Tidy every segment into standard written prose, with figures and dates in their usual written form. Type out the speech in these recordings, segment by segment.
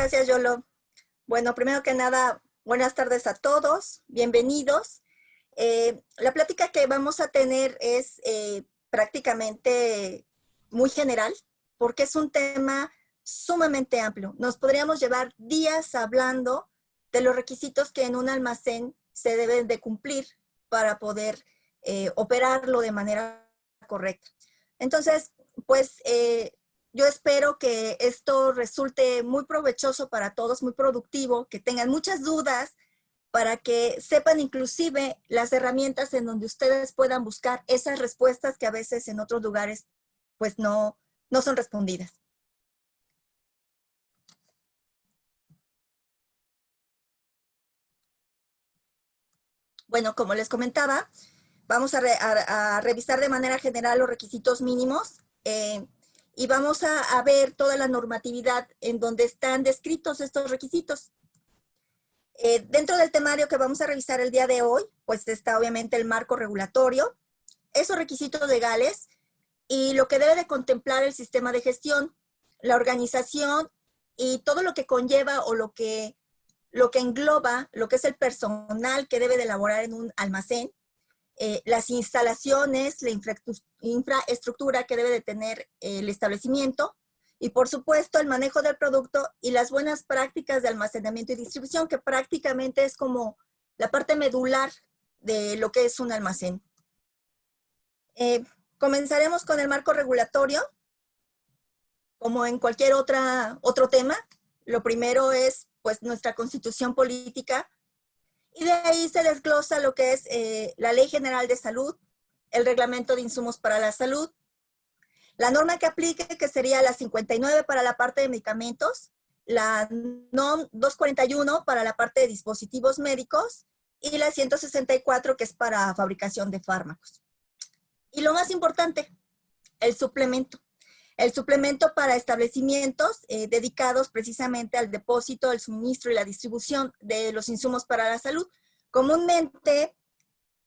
gracias, Yolo. Bueno, primero que nada, buenas tardes a todos, bienvenidos. La plática que vamos a tener es prácticamente muy general, porque es un tema sumamente amplio. Nos podríamos llevar días hablando de los requisitos que en un almacén se deben de cumplir para poder operarlo de manera correcta. Entonces, pues yo espero que esto resulte muy provechoso para todos, muy productivo, que tengan muchas dudas para que sepan inclusive las herramientas en donde ustedes puedan buscar esas respuestas que a veces en otros lugares pues no son respondidas. Bueno, como les comentaba, vamos a revisar de manera general los requisitos mínimos y vamos a ver toda la normatividad en donde están descritos estos requisitos. Dentro del temario que vamos a revisar el día de hoy, pues está obviamente el marco regulatorio, esos requisitos legales y lo que debe de contemplar el sistema de gestión, la organización y todo lo que conlleva o lo que engloba lo que es el personal que debe de elaborar en un almacén, las instalaciones, la infraestructura que debe de tener el establecimiento y por supuesto el manejo del producto y las buenas prácticas de almacenamiento y distribución, que prácticamente es como la parte medular de lo que es un almacén. Comenzaremos con el marco regulatorio. Como en cualquier otro tema, lo primero es pues nuestra constitución política, y de ahí se desglosa lo que es la Ley General de Salud, el Reglamento de Insumos para la Salud, la norma que aplique, que sería la 59 para la parte de medicamentos, la NOM 241 para la parte de dispositivos médicos y la 164 que es para fabricación de fármacos. Y lo más importante, el suplemento. El suplemento para establecimientos dedicados precisamente al depósito, el suministro y la distribución de los insumos para la salud. Comúnmente,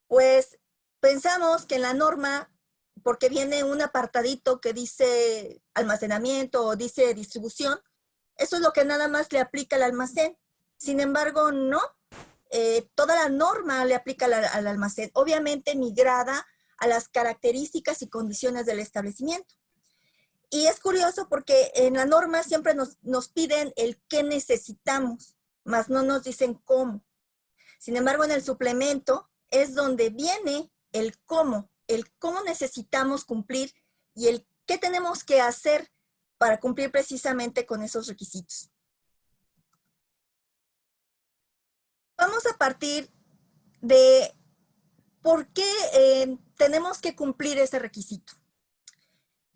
pues, pensamos que en la norma, porque viene un apartadito que dice almacenamiento o dice distribución, eso es lo que nada más le aplica al almacén. Sin embargo, no. Toda la norma le aplica al almacén, obviamente migrada a las características y condiciones del establecimiento. Y es curioso porque en la norma siempre nos piden el qué necesitamos, mas no nos dicen cómo. Sin embargo, en el suplemento es donde viene el cómo necesitamos cumplir y el qué tenemos que hacer para cumplir precisamente con esos requisitos. Vamos a partir de por qué tenemos que cumplir ese requisito.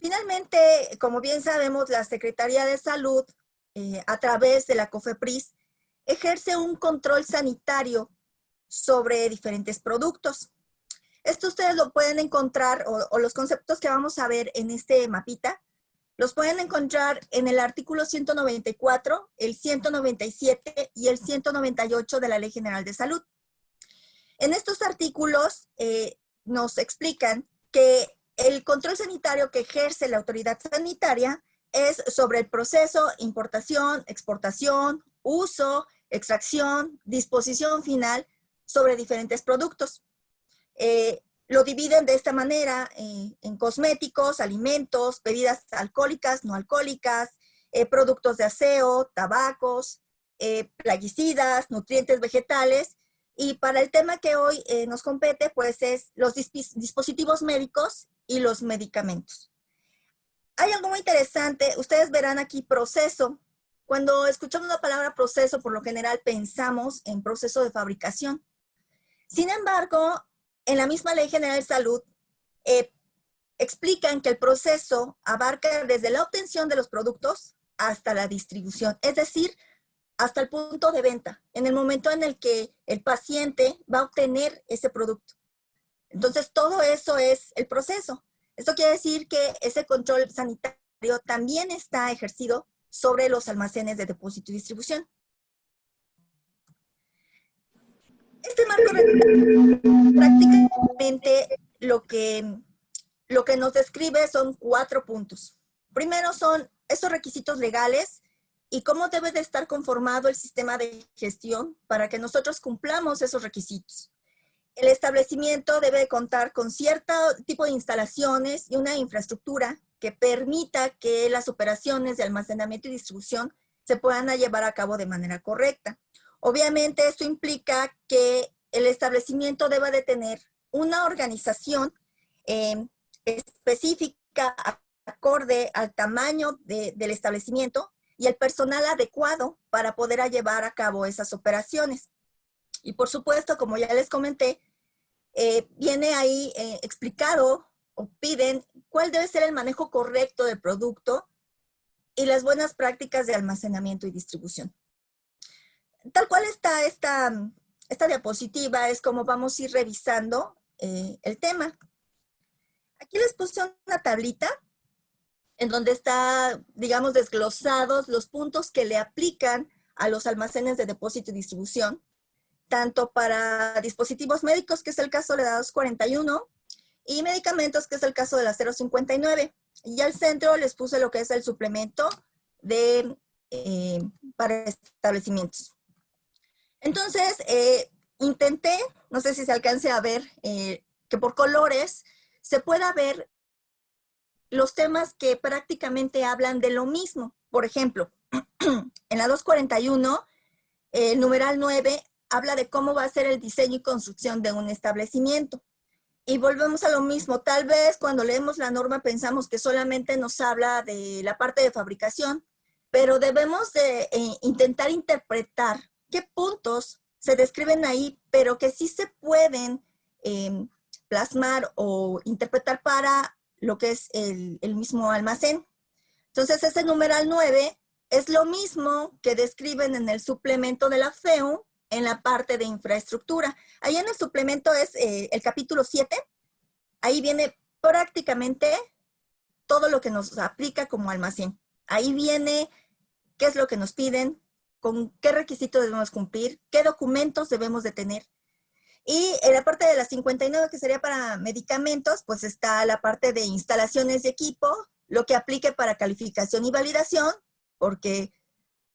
Finalmente, como bien sabemos, la Secretaría de Salud, a través de la COFEPRIS, ejerce un control sanitario sobre diferentes productos. Esto ustedes lo pueden encontrar, o los conceptos que vamos a ver en este mapita, los pueden encontrar en el artículo 194, el 197 y el 198 de la Ley General de Salud. En estos artículos nos explican que el control sanitario que ejerce la autoridad sanitaria es sobre el proceso, importación, exportación, uso, extracción, disposición final sobre diferentes productos. Lo dividen de esta manera en cosméticos, alimentos, bebidas alcohólicas, no alcohólicas, productos de aseo, tabacos, plaguicidas, nutrientes vegetales. Y para el tema que hoy nos compete, pues es los dispositivos médicos y los medicamentos. Hay algo muy interesante, ustedes verán aquí proceso. Cuando escuchamos la palabra proceso, por lo general pensamos en proceso de fabricación. Sin embargo, en la misma Ley General de Salud, explican que el proceso abarca desde la obtención de los productos hasta la distribución, es decir, hasta el punto de venta, en el momento en el que el paciente va a obtener ese producto. Entonces, todo eso es el proceso. Esto quiere decir que ese control sanitario también está ejercido sobre los almacenes de depósito y distribución. Este marco prácticamente lo que nos describe son 4 puntos. Primero son esos requisitos legales y cómo debe de estar conformado el sistema de gestión para que nosotros cumplamos esos requisitos. El establecimiento debe contar con cierto tipo de instalaciones y una infraestructura que permita que las operaciones de almacenamiento y distribución se puedan llevar a cabo de manera correcta. Obviamente esto implica que el establecimiento deba de tener una organización específica, acorde al tamaño del establecimiento y el personal adecuado para poder llevar a cabo esas operaciones. Y por supuesto, como ya les comenté, viene ahí explicado o piden cuál debe ser el manejo correcto del producto y las buenas prácticas de almacenamiento y distribución. Tal cual está esta diapositiva, es como vamos a ir revisando el tema. Aquí les puse una tablita en donde está, digamos, desglosados los puntos que le aplican a los almacenes de depósito y distribución, tanto para dispositivos médicos, que es el caso de la 241, y medicamentos, que es el caso de la 059. Y al centro les puse lo que es el suplemento para establecimientos. Entonces, intenté, no sé si se alcance a ver, que por colores se pueda ver los temas que prácticamente hablan de lo mismo. Por ejemplo, en la 241, el numeral 9 habla de cómo va a ser el diseño y construcción de un establecimiento. Y volvemos a lo mismo. Tal vez cuando leemos la norma pensamos que solamente nos habla de la parte de fabricación, pero debemos de intentar interpretar qué puntos se describen ahí, pero que sí se pueden plasmar o interpretar para lo que es el mismo almacén. Entonces, ese numeral 9 es lo mismo que describen en el suplemento de la FEU en la parte de infraestructura. Ahí en el suplemento es el capítulo 7. Ahí viene prácticamente todo lo que nos aplica como almacén. Ahí viene qué es lo que nos piden, con qué requisitos debemos cumplir, qué documentos debemos de tener. Y en la parte de la 59, que sería para medicamentos, pues está la parte de instalaciones de equipo, lo que aplique para calificación y validación, porque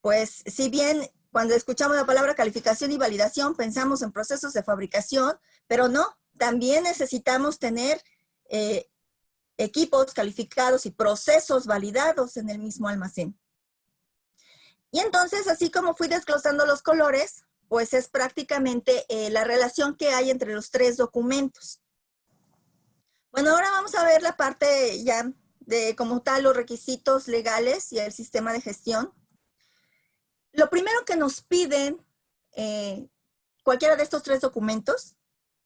pues si bien cuando escuchamos la palabra calificación y validación pensamos en procesos de fabricación, pero no, también necesitamos tener equipos calificados y procesos validados en el mismo almacén. Y entonces, así como fui desglosando los colores, pues es prácticamente la relación que hay entre los tres documentos. Bueno, ahora vamos a ver la parte ya de como tal los requisitos legales y el sistema de gestión. Lo primero que nos piden cualquiera de estos tres documentos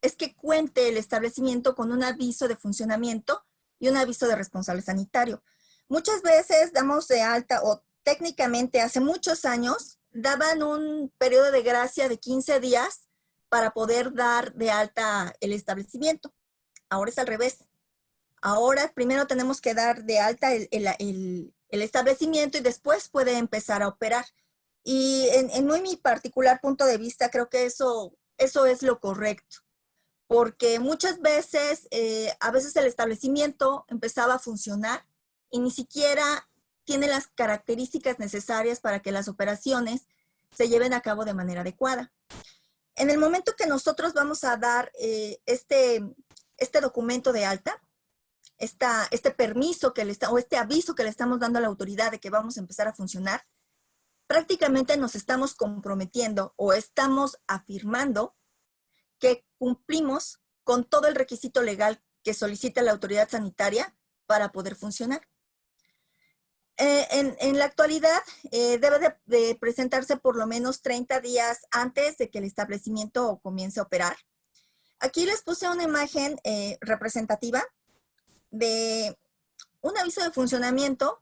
es que cuente el establecimiento con un aviso de funcionamiento y un aviso de responsable sanitario. Muchas veces damos de alta, o técnicamente hace muchos años, daban un periodo de gracia de 15 días para poder dar de alta el establecimiento. Ahora es al revés. Ahora primero tenemos que dar de alta el establecimiento y después puede empezar a operar. Y en mi particular punto de vista, creo que eso es lo correcto. Porque muchas veces, a veces el establecimiento empezaba a funcionar y ni siquiera tiene las características necesarias para que las operaciones se lleven a cabo de manera adecuada. En el momento que nosotros vamos a dar este documento de alta, este permiso o este aviso que le estamos dando a la autoridad de que vamos a empezar a funcionar, prácticamente nos estamos comprometiendo o estamos afirmando que cumplimos con todo el requisito legal que solicita la autoridad sanitaria para poder funcionar. En la actualidad debe de presentarse por lo menos 30 días antes de que el establecimiento comience a operar. Aquí les puse una imagen representativa de un aviso de funcionamiento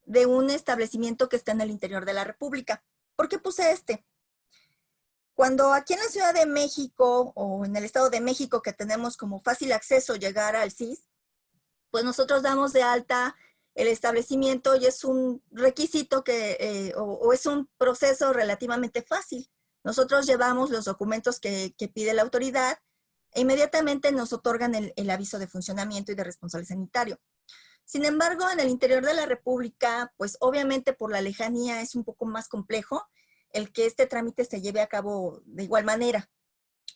de un establecimiento que está en el interior de la República. ¿Por qué puse este? Cuando aquí en la Ciudad de México o en el Estado de México, que tenemos como fácil acceso llegar al CIS, pues nosotros damos de alta el establecimiento y es un requisito o es un proceso relativamente fácil. Nosotros llevamos los documentos que pide la autoridad e inmediatamente nos otorgan el aviso de funcionamiento y de responsable sanitario. Sin embargo, en el interior de la República, pues obviamente por la lejanía es un poco más complejo el que este trámite se lleve a cabo de igual manera.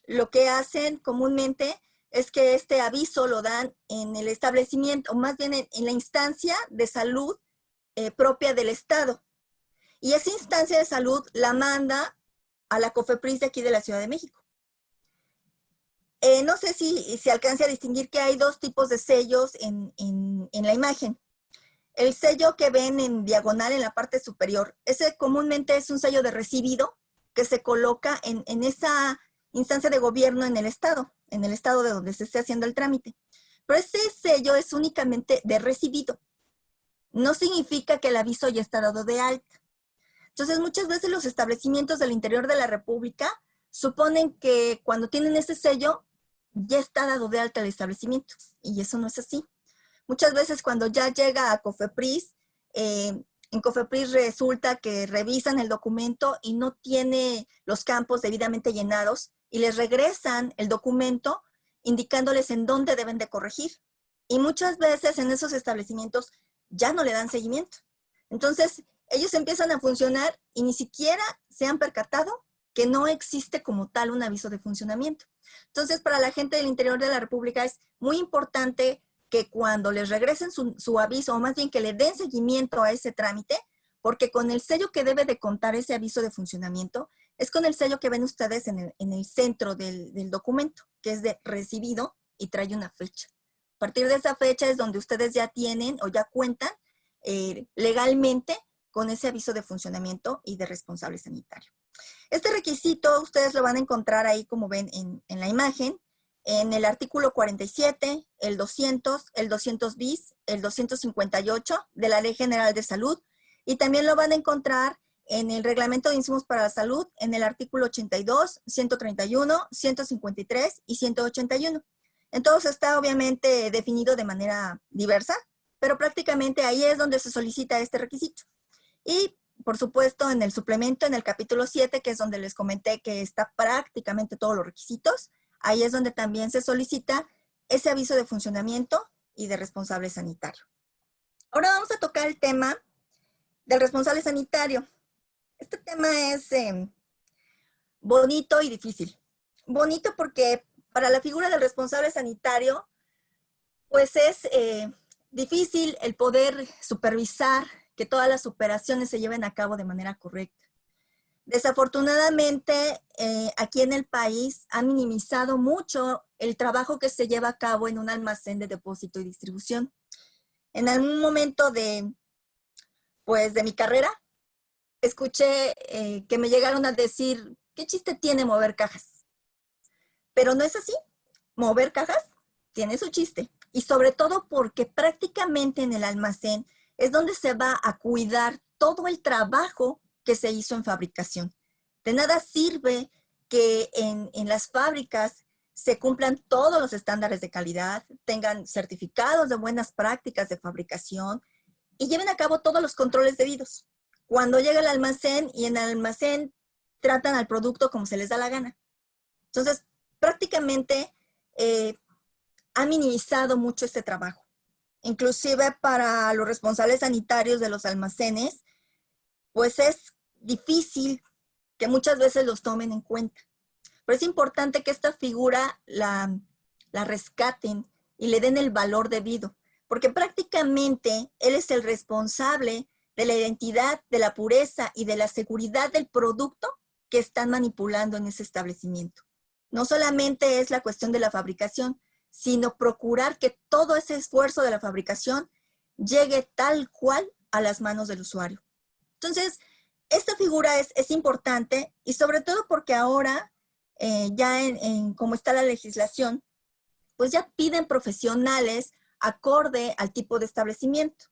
Lo que hacen comúnmente es que este aviso lo dan en el establecimiento, o más bien en la instancia de salud propia del Estado. Y esa instancia de salud la manda a la COFEPRIS de aquí de la Ciudad de México. No sé si se alcance a distinguir que hay dos tipos de sellos en la imagen. El sello que ven en diagonal en la parte superior, ese comúnmente es un sello de recibido que se coloca en esa instancia de gobierno en el estado de donde se esté haciendo el trámite. Pero ese sello es únicamente de recibido. No significa que el aviso ya está dado de alta. Entonces, muchas veces los establecimientos del interior de la República suponen que cuando tienen ese sello, ya está dado de alta el establecimiento. Y eso no es así. Muchas veces cuando ya llega a COFEPRIS, en COFEPRIS resulta que revisan el documento y no tiene los campos debidamente llenados y les regresan el documento indicándoles en dónde deben de corregir. Y muchas veces en esos establecimientos ya no le dan seguimiento. Entonces, ellos empiezan a funcionar y ni siquiera se han percatado que no existe como tal un aviso de funcionamiento. Entonces, para la gente del interior de la República es muy importante que cuando les regresen su aviso, o más bien que le den seguimiento a ese trámite, porque con el sello que debe de contar ese aviso de funcionamiento, es con el sello que ven ustedes en el centro del documento, que es de recibido y trae una fecha. A partir de esa fecha es donde ustedes ya tienen o ya cuentan legalmente con ese aviso de funcionamiento y de responsable sanitario. Este requisito ustedes lo van a encontrar ahí como ven en la imagen, en el artículo 47, el 200, el 200 bis, el 258 de la Ley General de Salud, y también lo van a encontrar en el Reglamento de Insumos para la Salud, en el artículo 82, 131, 153 y 181. En todos está obviamente definido de manera diversa, pero prácticamente ahí es donde se solicita este requisito. Y por supuesto en el suplemento, en el capítulo 7, que es donde les comenté que está prácticamente todos los requisitos, ahí es donde también se solicita ese aviso de funcionamiento y de responsable sanitario. Ahora vamos a tocar el tema del responsable sanitario. Este tema es bonito y difícil. Bonito porque para la figura del responsable sanitario, pues es difícil el poder supervisar que todas las operaciones se lleven a cabo de manera correcta. Desafortunadamente, aquí en el país ha minimizado mucho el trabajo que se lleva a cabo en un almacén de depósito y distribución. En algún momento de mi carrera, escuché que me llegaron a decir, ¿qué chiste tiene mover cajas? Pero no es así. Mover cajas tiene su chiste. Y sobre todo porque prácticamente en el almacén es donde se va a cuidar todo el trabajo que se hizo en fabricación. De nada sirve que en las fábricas se cumplan todos los estándares de calidad, tengan certificados de buenas prácticas de fabricación y lleven a cabo todos los controles debidos. Cuando llega al almacén y en el almacén tratan al producto como se les da la gana. Entonces, prácticamente ha minimizado mucho este trabajo. Inclusive para los responsables sanitarios de los almacenes, pues es difícil que muchas veces los tomen en cuenta. Pero es importante que esta figura la rescaten y le den el valor debido, porque prácticamente él es el responsable de la identidad, de la pureza y de la seguridad del producto que están manipulando en ese establecimiento. No solamente es la cuestión de la fabricación, sino procurar que todo ese esfuerzo de la fabricación llegue tal cual a las manos del usuario. Entonces, esta figura es importante y sobre todo porque ahora, ya como está la legislación, pues ya piden profesionales acorde al tipo de establecimiento.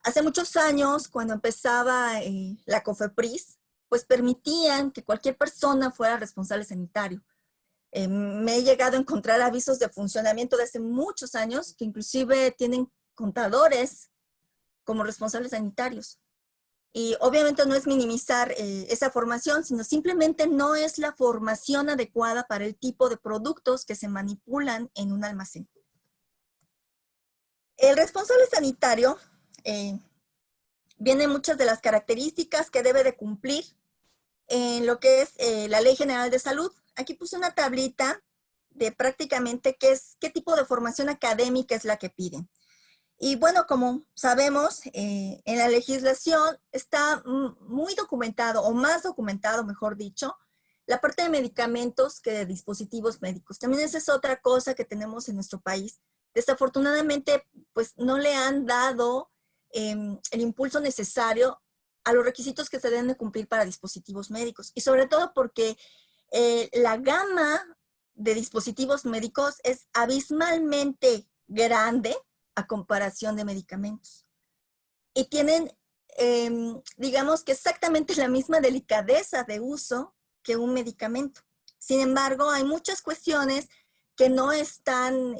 Hace muchos años, cuando empezaba la COFEPRIS, pues permitían que cualquier persona fuera responsable sanitario. Me he llegado a encontrar avisos de funcionamiento de hace muchos años que inclusive tienen contadores como responsables sanitarios. Y obviamente no es minimizar esa formación, sino simplemente no es la formación adecuada para el tipo de productos que se manipulan en un almacén. El responsable sanitario viene muchas de las características que debe de cumplir en lo que es la Ley General de Salud. Aquí puse una tablita de prácticamente qué tipo de formación académica es la que piden. Y bueno, como sabemos, en la legislación está muy documentado, o más documentado, mejor dicho, la parte de medicamentos que de dispositivos médicos. También esa es otra cosa que tenemos en nuestro país. Desafortunadamente, pues no le han dado el impulso necesario a los requisitos que se deben de cumplir para dispositivos médicos. Y sobre todo porque la gama de dispositivos médicos es abismalmente grande a comparación de medicamentos. Y tienen, digamos que exactamente la misma delicadeza de uso que un medicamento. Sin embargo, hay muchas cuestiones que no están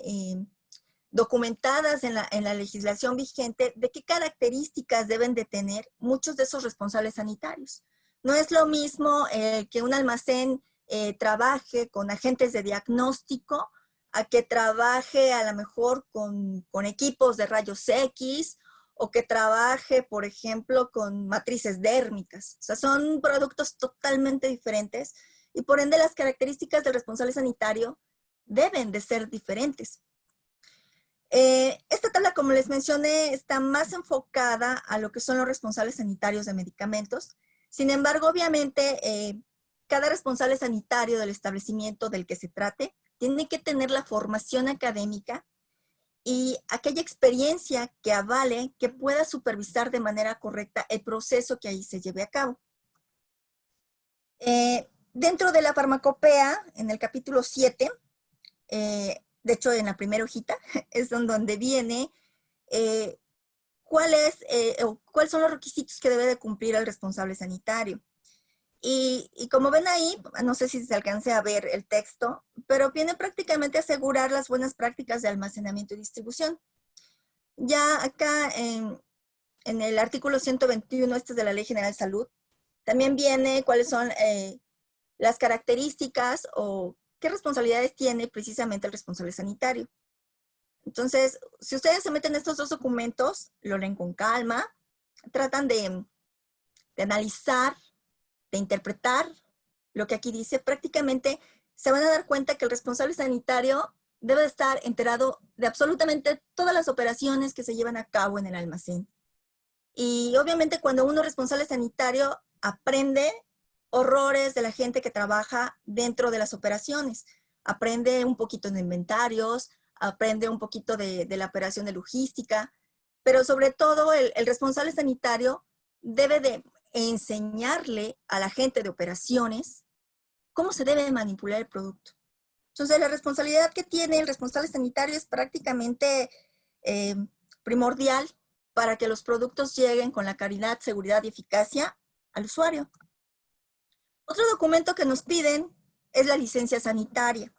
documentadas en la legislación vigente de qué características deben de tener muchos de esos responsables sanitarios. No es lo mismo que un almacén trabaje con agentes de diagnóstico a que trabaje a lo mejor con equipos de rayos X o que trabaje, por ejemplo, con matrices dérmicas. O sea, son productos totalmente diferentes y por ende las características del responsable sanitario deben de ser diferentes. Esta tabla, como les mencioné, está más enfocada a lo que son los responsables sanitarios de medicamentos. Sin embargo, obviamente, cada responsable sanitario del establecimiento del que se trate tiene que tener la formación académica y aquella experiencia que avale que pueda supervisar de manera correcta el proceso que ahí se lleve a cabo. Dentro de la farmacopea, en el capítulo 7, de hecho en la primera hojita, es donde viene cuáles son los requisitos que debe de cumplir el responsable sanitario. Y como ven ahí, no sé si se alcance a ver el texto, pero viene prácticamente a asegurar las buenas prácticas de almacenamiento y distribución. Ya acá en el artículo 121, este es de la Ley General de Salud, también viene cuáles son las características o qué responsabilidades tiene precisamente el responsable sanitario. Entonces, si ustedes se meten en estos dos documentos, lo leen con calma, tratan de analizar, de interpretar lo que aquí dice, prácticamente se van a dar cuenta que el responsable sanitario debe de estar enterado de absolutamente todas las operaciones que se llevan a cabo en el almacén. Y obviamente cuando uno es responsable sanitario, aprende horrores de la gente que trabaja dentro de las operaciones. Aprende un poquito de inventarios, aprende un poquito de la operación de logística, pero sobre todo el responsable sanitario debe de enseñarle a la gente de operaciones cómo se debe manipular el producto. Entonces, la responsabilidad que tiene el responsable sanitario es prácticamente primordial para que los productos lleguen con la calidad, seguridad y eficacia al usuario. Otro documento que nos piden es la licencia sanitaria.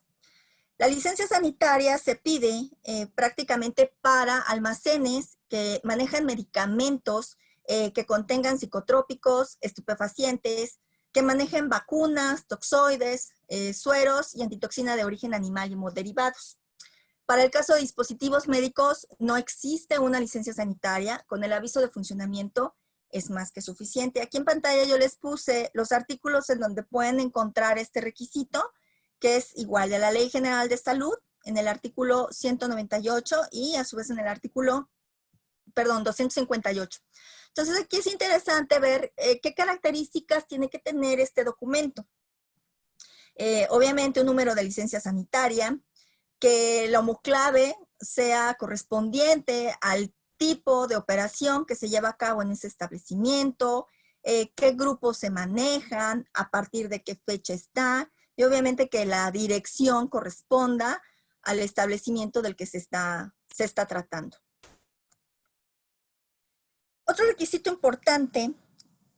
La licencia sanitaria se pide prácticamente para almacenes que manejan medicamentos que contengan psicotrópicos, estupefacientes, que manejen vacunas, toxoides, sueros y antitoxina de origen animal y hemoderivados. Para el caso de dispositivos médicos, no existe una licencia sanitaria. Con el aviso de funcionamiento es más que suficiente. Aquí en pantalla yo les puse los artículos en donde pueden encontrar este requisito, que es igual de la Ley General de Salud, en el artículo 198 y a su vez en el artículo, 258. Entonces aquí es interesante ver qué características tiene que tener este documento. Obviamente un número de licencia sanitaria, que la homoclave sea correspondiente al tipo de operación que se lleva a cabo en ese establecimiento, qué grupos se manejan, a partir de qué fecha está, y obviamente que la dirección corresponda al establecimiento del que se está tratando. Otro requisito importante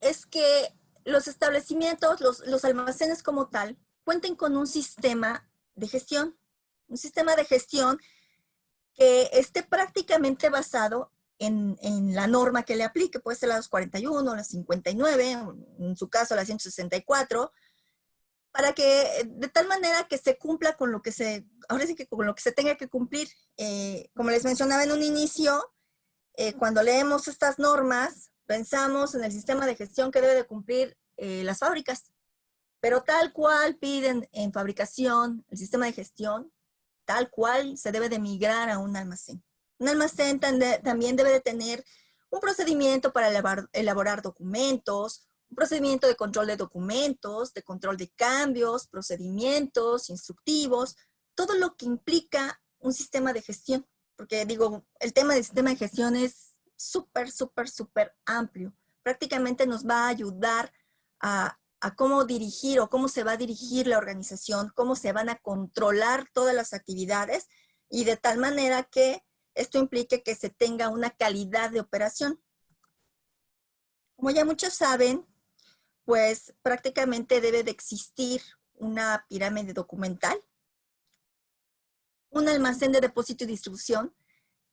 es que los establecimientos, los almacenes como tal, cuenten con un sistema de gestión. Un sistema de gestión que esté prácticamente basado en la norma que le aplique. Puede ser la 241, la 59, en su caso la 164, para que, de tal manera que se cumpla con lo que ahora sí que con lo que se tenga que cumplir. Como les mencionaba en un inicio, cuando leemos estas normas, pensamos en el sistema de gestión que debe de cumplir las fábricas, pero tal cual piden en fabricación el sistema de gestión, tal cual se debe de migrar a un almacén. Un almacén también debe de tener un procedimiento para elaborar documentos, un procedimiento de control de documentos, de control de cambios, procedimientos, instructivos, todo lo que implica un sistema de gestión. Porque digo, el tema del sistema de gestión es súper, súper, súper amplio. Prácticamente nos va a ayudar a cómo dirigir o cómo se va a dirigir la organización, cómo se van a controlar todas las actividades y de tal manera que esto implique que se tenga una calidad de operación. Como ya muchos saben, pues prácticamente debe de existir una pirámide documental, un almacén de depósito y distribución,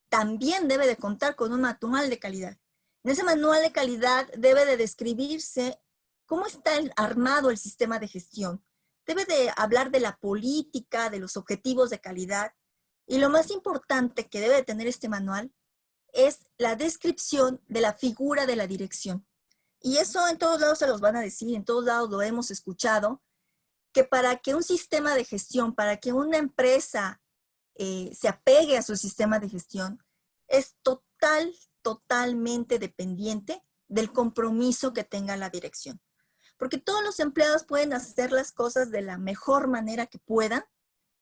también debe de contar con un manual de calidad. En ese manual de calidad debe de describirse cómo está armado el sistema de gestión. Debe de hablar de la política, de los objetivos de calidad. Y lo más importante que debe de tener este manual es la descripción de la figura de la dirección. Y eso en todos lados se los van a decir, en todos lados lo hemos escuchado, que para que un sistema de gestión, para que una empresa se apegue a su sistema de gestión, es totalmente dependiente del compromiso que tenga la dirección. Porque todos los empleados pueden hacer las cosas de la mejor manera que puedan,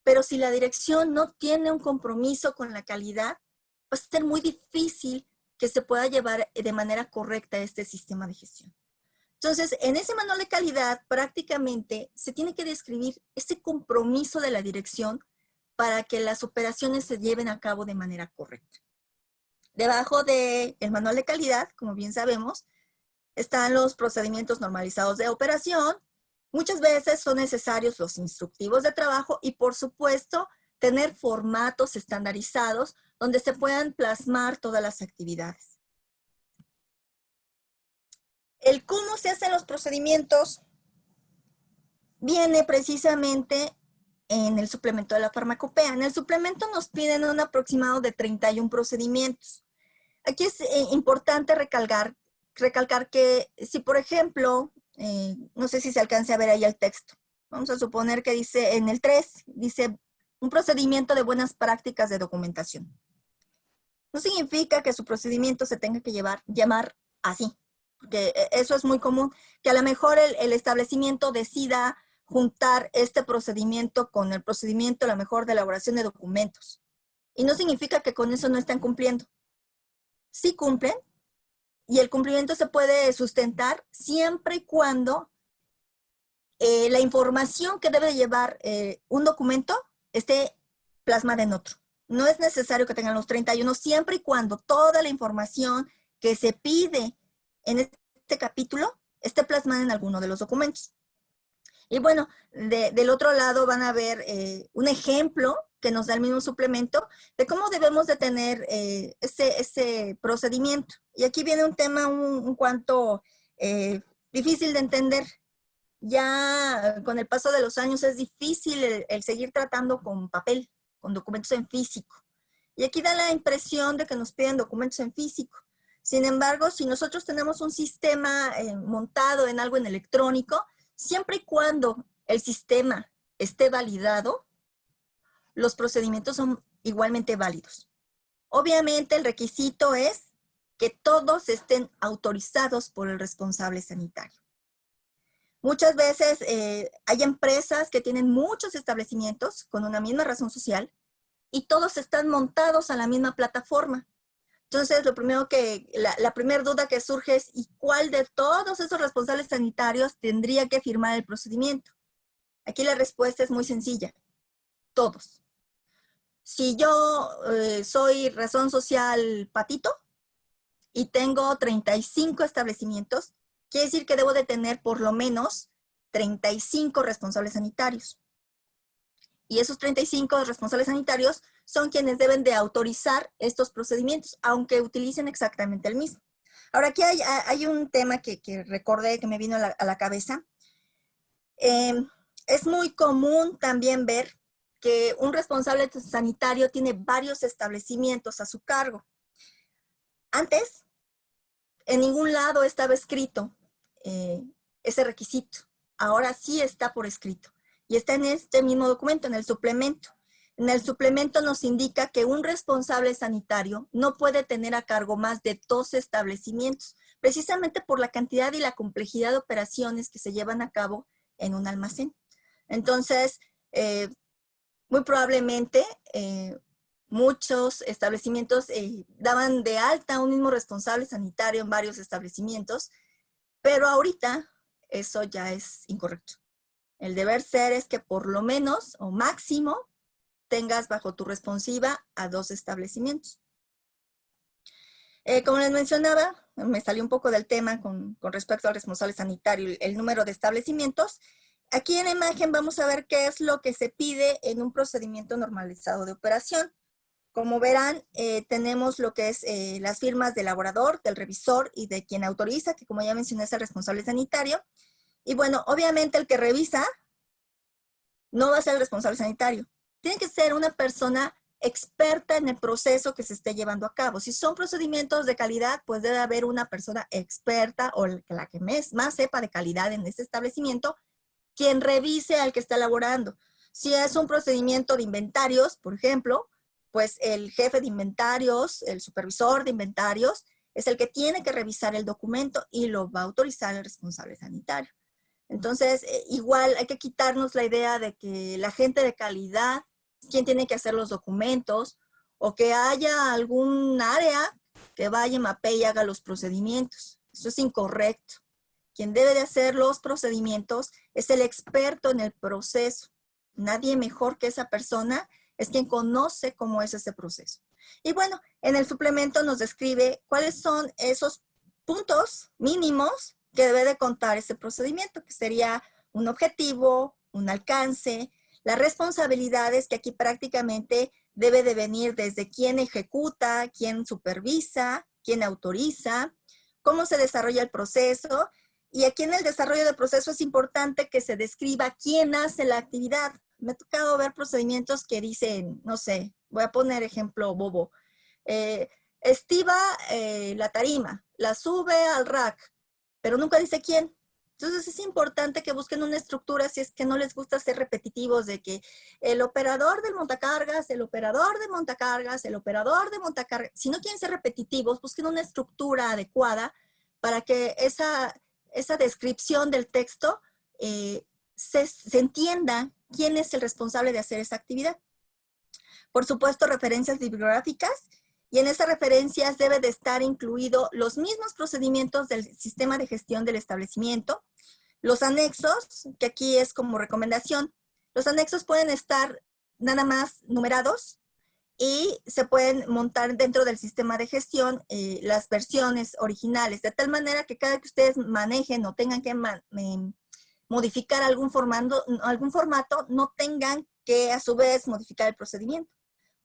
pero si la dirección no tiene un compromiso con la calidad, va a ser muy difícil que se pueda llevar de manera correcta este sistema de gestión. Entonces, en ese manual de calidad, prácticamente se tiene que describir ese compromiso de la dirección para que las operaciones se lleven a cabo de manera correcta. Debajo del manual de calidad, como bien sabemos, están los procedimientos normalizados de operación. Muchas veces son necesarios los instructivos de trabajo y, por supuesto, tener formatos estandarizados donde se puedan plasmar todas las actividades. El cómo se hacen los procedimientos viene precisamente en el suplemento de la farmacopea. En el suplemento nos piden un aproximado de 31 procedimientos. Aquí es importante recalcar que si, por ejemplo, no sé si se alcance a ver ahí el texto. Vamos a suponer que dice en el 3, dice un procedimiento de buenas prácticas de documentación. No significa que su procedimiento se tenga que llamar así, porque eso es muy común, que a lo mejor el establecimiento decida juntar este procedimiento con el procedimiento a lo mejor de elaboración de documentos. Y no significa que con eso no están cumpliendo. Sí cumplen, y el cumplimiento se puede sustentar siempre y cuando la información que debe llevar un documento esté plasmada en otro. No es necesario que tengan los 31, siempre y cuando toda la información que se pide en este capítulo esté plasmada en alguno de los documentos. Y bueno, del otro lado van a ver un ejemplo que nos da el mismo suplemento de cómo debemos de tener ese procedimiento. Y aquí viene un tema un cuanto difícil de entender. Ya con el paso de los años es difícil el seguir tratando con papel, con documentos en físico. Y aquí da la impresión de que nos piden documentos en físico. Sin embargo, si nosotros tenemos un sistema montado en algo en electrónico, siempre y cuando el sistema esté validado, los procedimientos son igualmente válidos. Obviamente el requisito es que todos estén autorizados por el responsable sanitario. Muchas veces hay empresas que tienen muchos establecimientos con una misma razón social y todos están montados a la misma plataforma. Entonces, lo primero la primera duda que surge es, ¿y cuál de todos esos responsables sanitarios tendría que firmar el procedimiento? Aquí la respuesta es muy sencilla. Todos. Si yo soy razón social Patito y tengo 35 establecimientos, quiere decir que debo de tener por lo menos 35 responsables sanitarios. Y esos 35 responsables sanitarios son quienes deben de autorizar estos procedimientos, aunque utilicen exactamente el mismo. Ahora, aquí hay un tema que recordé, que me vino a la cabeza. Es muy común también ver que un responsable sanitario tiene varios establecimientos a su cargo. Antes, en ningún lado estaba escrito ese requisito. Ahora sí está por escrito. Y está en este mismo documento, en el suplemento. En el suplemento nos indica que un responsable sanitario no puede tener a cargo más de 2 establecimientos, precisamente por la cantidad y la complejidad de operaciones que se llevan a cabo en un almacén. Entonces, muy probablemente muchos establecimientos daban de alta a un mismo responsable sanitario en varios establecimientos, pero ahorita eso ya es incorrecto. El deber ser es que por lo menos o máximo tengas bajo tu responsiva a 2 establecimientos. Como les mencionaba, me salió un poco del tema con respecto al responsable sanitario, el número de establecimientos. Aquí en la imagen vamos a ver qué es lo que se pide en un procedimiento normalizado de operación. Como verán, tenemos lo que es las firmas del elaborador, del revisor y de quien autoriza, que como ya mencioné es el responsable sanitario. Y bueno, obviamente el que revisa no va a ser el responsable sanitario. Tiene que ser una persona experta en el proceso que se esté llevando a cabo. Si son procedimientos de calidad, pues debe haber una persona experta o la que más sepa de calidad en este establecimiento, quien revise al que está elaborando. Si es un procedimiento de inventarios, por ejemplo, pues el jefe de inventarios, el supervisor de inventarios, es el que tiene que revisar el documento y lo va a autorizar el responsable sanitario. Entonces, igual hay que quitarnos la idea de que la gente de calidad es quien tiene que hacer los documentos o que haya algún área que vaya, mapee y haga los procedimientos. Eso es incorrecto. Quien debe de hacer los procedimientos es el experto en el proceso. Nadie mejor que esa persona es quien conoce cómo es ese proceso. Y bueno, en el suplemento nos describe cuáles son esos puntos mínimos que debe de contar ese procedimiento, que sería un objetivo, un alcance, las responsabilidades, que aquí prácticamente debe de venir desde quién ejecuta, quién supervisa, quién autoriza, cómo se desarrolla el proceso. Y aquí en el desarrollo del proceso es importante que se describa quién hace la actividad. Me ha tocado ver procedimientos que dicen, no sé, voy a poner ejemplo bobo, estiva la tarima, la sube al rack, pero nunca dice quién. Entonces es importante que busquen una estructura si es que no les gusta ser repetitivos de que el operador del montacargas, el operador de montacargas, el operador de montacargas. Si no quieren ser repetitivos, busquen una estructura adecuada para que esa descripción del texto se entienda quién es el responsable de hacer esa actividad. Por supuesto, referencias bibliográficas, y en esas referencias debe de estar incluido los mismos procedimientos del sistema de gestión del establecimiento, los anexos, que aquí es como recomendación. Los anexos pueden estar nada más numerados y se pueden montar dentro del sistema de gestión las versiones originales, de tal manera que cada que ustedes manejen o tengan que modificar algún formato, no tengan que a su vez modificar el procedimiento.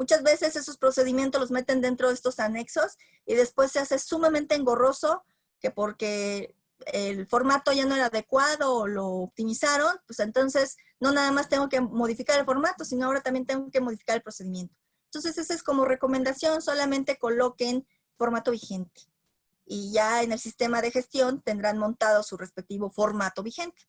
Muchas veces esos procedimientos los meten dentro de estos anexos y después se hace sumamente engorroso, que porque el formato ya no era adecuado o lo optimizaron, pues entonces no nada más tengo que modificar el formato, sino ahora también tengo que modificar el procedimiento. Entonces esa es como recomendación, solamente coloquen formato vigente. Y ya en el sistema de gestión tendrán montado su respectivo formato vigente.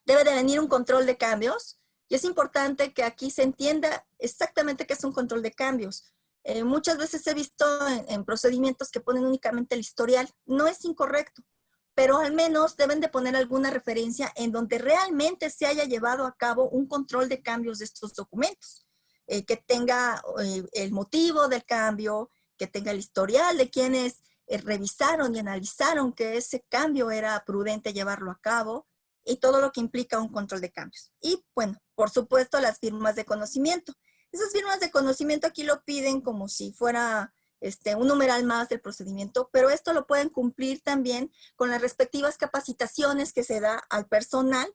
Debe de venir un control de cambios. Y es importante que aquí se entienda exactamente qué es un control de cambios. Muchas veces he visto en procedimientos que ponen únicamente el historial. No es incorrecto, pero al menos deben de poner alguna referencia en donde realmente se haya llevado a cabo un control de cambios de estos documentos. Que tenga el motivo del cambio, que tenga el historial de quienes revisaron y analizaron que ese cambio era prudente llevarlo a cabo, y todo lo que implica un control de cambios. Y bueno, por supuesto, las firmas de conocimiento. Esas firmas de conocimiento aquí lo piden como si fuera un numeral más del procedimiento, pero esto lo pueden cumplir también con las respectivas capacitaciones que se da al personal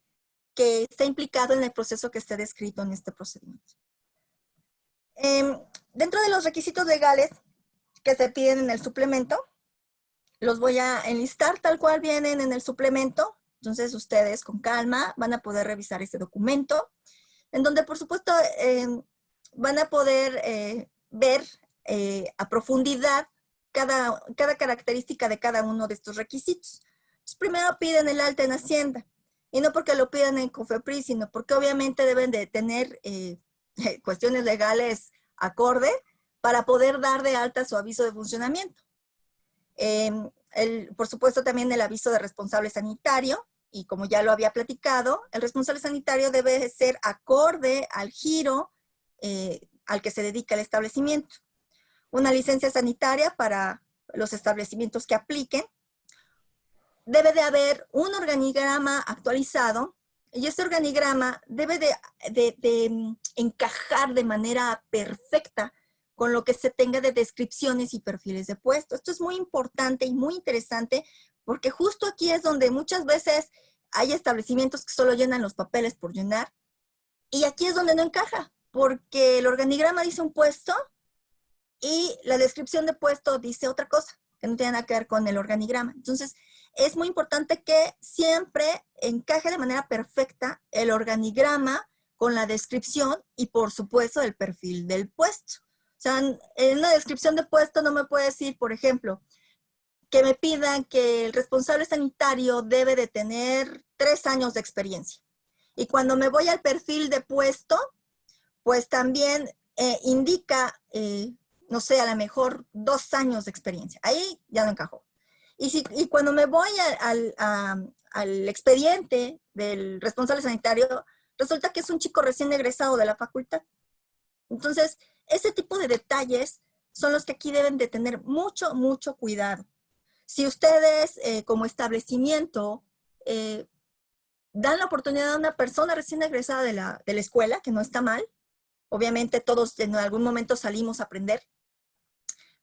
que está implicado en el proceso que esté descrito en este procedimiento. Dentro de los requisitos legales que se piden en el suplemento, los voy a enlistar tal cual vienen en el suplemento. Entonces ustedes con calma van a poder revisar este documento, en donde por supuesto van a poder ver a profundidad cada característica de cada uno de estos requisitos. Entonces, primero piden el alta en Hacienda, y no porque lo pidan en COFEPRIS, sino porque obviamente deben de tener cuestiones legales acorde para poder dar de alta su aviso de funcionamiento. Por supuesto también el aviso de responsable sanitario, y como ya lo había platicado, el responsable sanitario debe ser acorde al giro al que se dedica el establecimiento. Una licencia sanitaria para los establecimientos que apliquen. Debe de haber un organigrama actualizado, y este organigrama debe de encajar de manera perfecta con lo que se tenga de descripciones y perfiles de puesto. Esto es muy importante y muy interesante, porque justo aquí es donde muchas veces hay establecimientos que solo llenan los papeles por llenar, y aquí es donde no encaja, porque el organigrama dice un puesto y la descripción de puesto dice otra cosa, que no tiene nada que ver con el organigrama. Entonces, es muy importante que siempre encaje de manera perfecta el organigrama con la descripción y, por supuesto, el perfil del puesto. O sea, en una descripción de puesto no me puede decir, por ejemplo, que me pidan que el responsable sanitario debe de tener 3 años de experiencia. Y cuando me voy al perfil de puesto, pues también indica, no sé, a lo mejor 2 años de experiencia. Ahí ya no encajó. Y cuando me voy al expediente del responsable sanitario, resulta que es un chico recién egresado de la facultad. Entonces, ese tipo de detalles son los que aquí deben de tener mucho, mucho cuidado. Si ustedes, como establecimiento, dan la oportunidad a una persona recién egresada de la escuela, que no está mal, obviamente todos en algún momento salimos a aprender,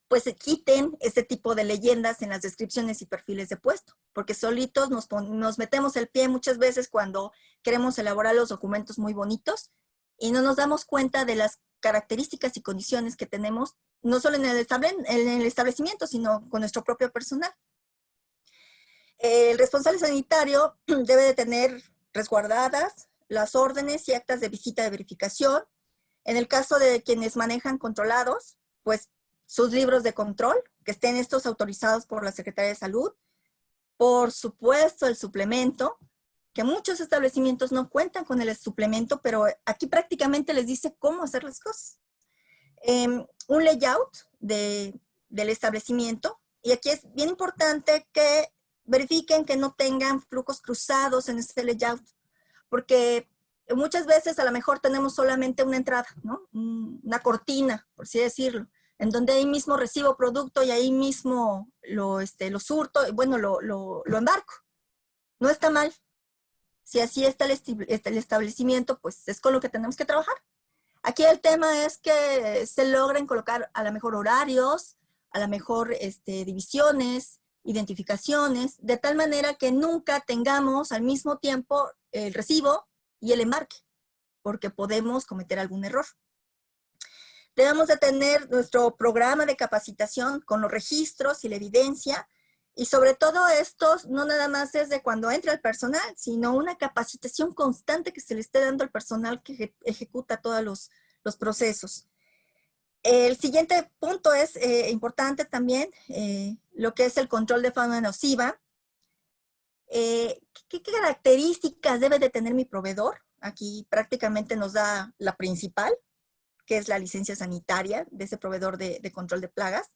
pues se quiten este tipo de leyendas en las descripciones y perfiles de puesto, porque solitos nos metemos el pie muchas veces cuando queremos elaborar los documentos muy bonitos y no nos damos cuenta de las características y condiciones que tenemos, no solo en el establecimiento, sino con nuestro propio personal. El responsable sanitario debe de tener resguardadas las órdenes y actas de visita de verificación. En el caso de quienes manejan controlados, pues sus libros de control, que estén estos autorizados por la Secretaría de Salud. Por supuesto, el suplemento, que muchos establecimientos no cuentan con el suplemento, pero aquí prácticamente les dice cómo hacer las cosas. Un layout del establecimiento, y aquí es bien importante que verifiquen que no tengan flujos cruzados en ese layout, porque muchas veces a lo mejor tenemos solamente una entrada, ¿no? Una cortina, por así decirlo, en donde ahí mismo recibo producto y ahí mismo lo surto, bueno, lo embarco. No está mal. Si así está el establecimiento, pues es con lo que tenemos que trabajar. Aquí el tema es que se logren colocar a lo mejor horarios, a lo mejor divisiones, identificaciones, de tal manera que nunca tengamos al mismo tiempo el recibo y el embarque, porque podemos cometer algún error. Debemos de tener nuestro programa de capacitación con los registros y la evidencia, y sobre todo estos no nada más es de cuando entra el personal, sino una capacitación constante que se le esté dando al personal que ejecuta todos los procesos. El siguiente punto es importante también, lo que es el control de fauna nociva. ¿Qué características debe de tener mi proveedor? Aquí prácticamente nos da la principal, que es la licencia sanitaria de ese proveedor de control de plagas.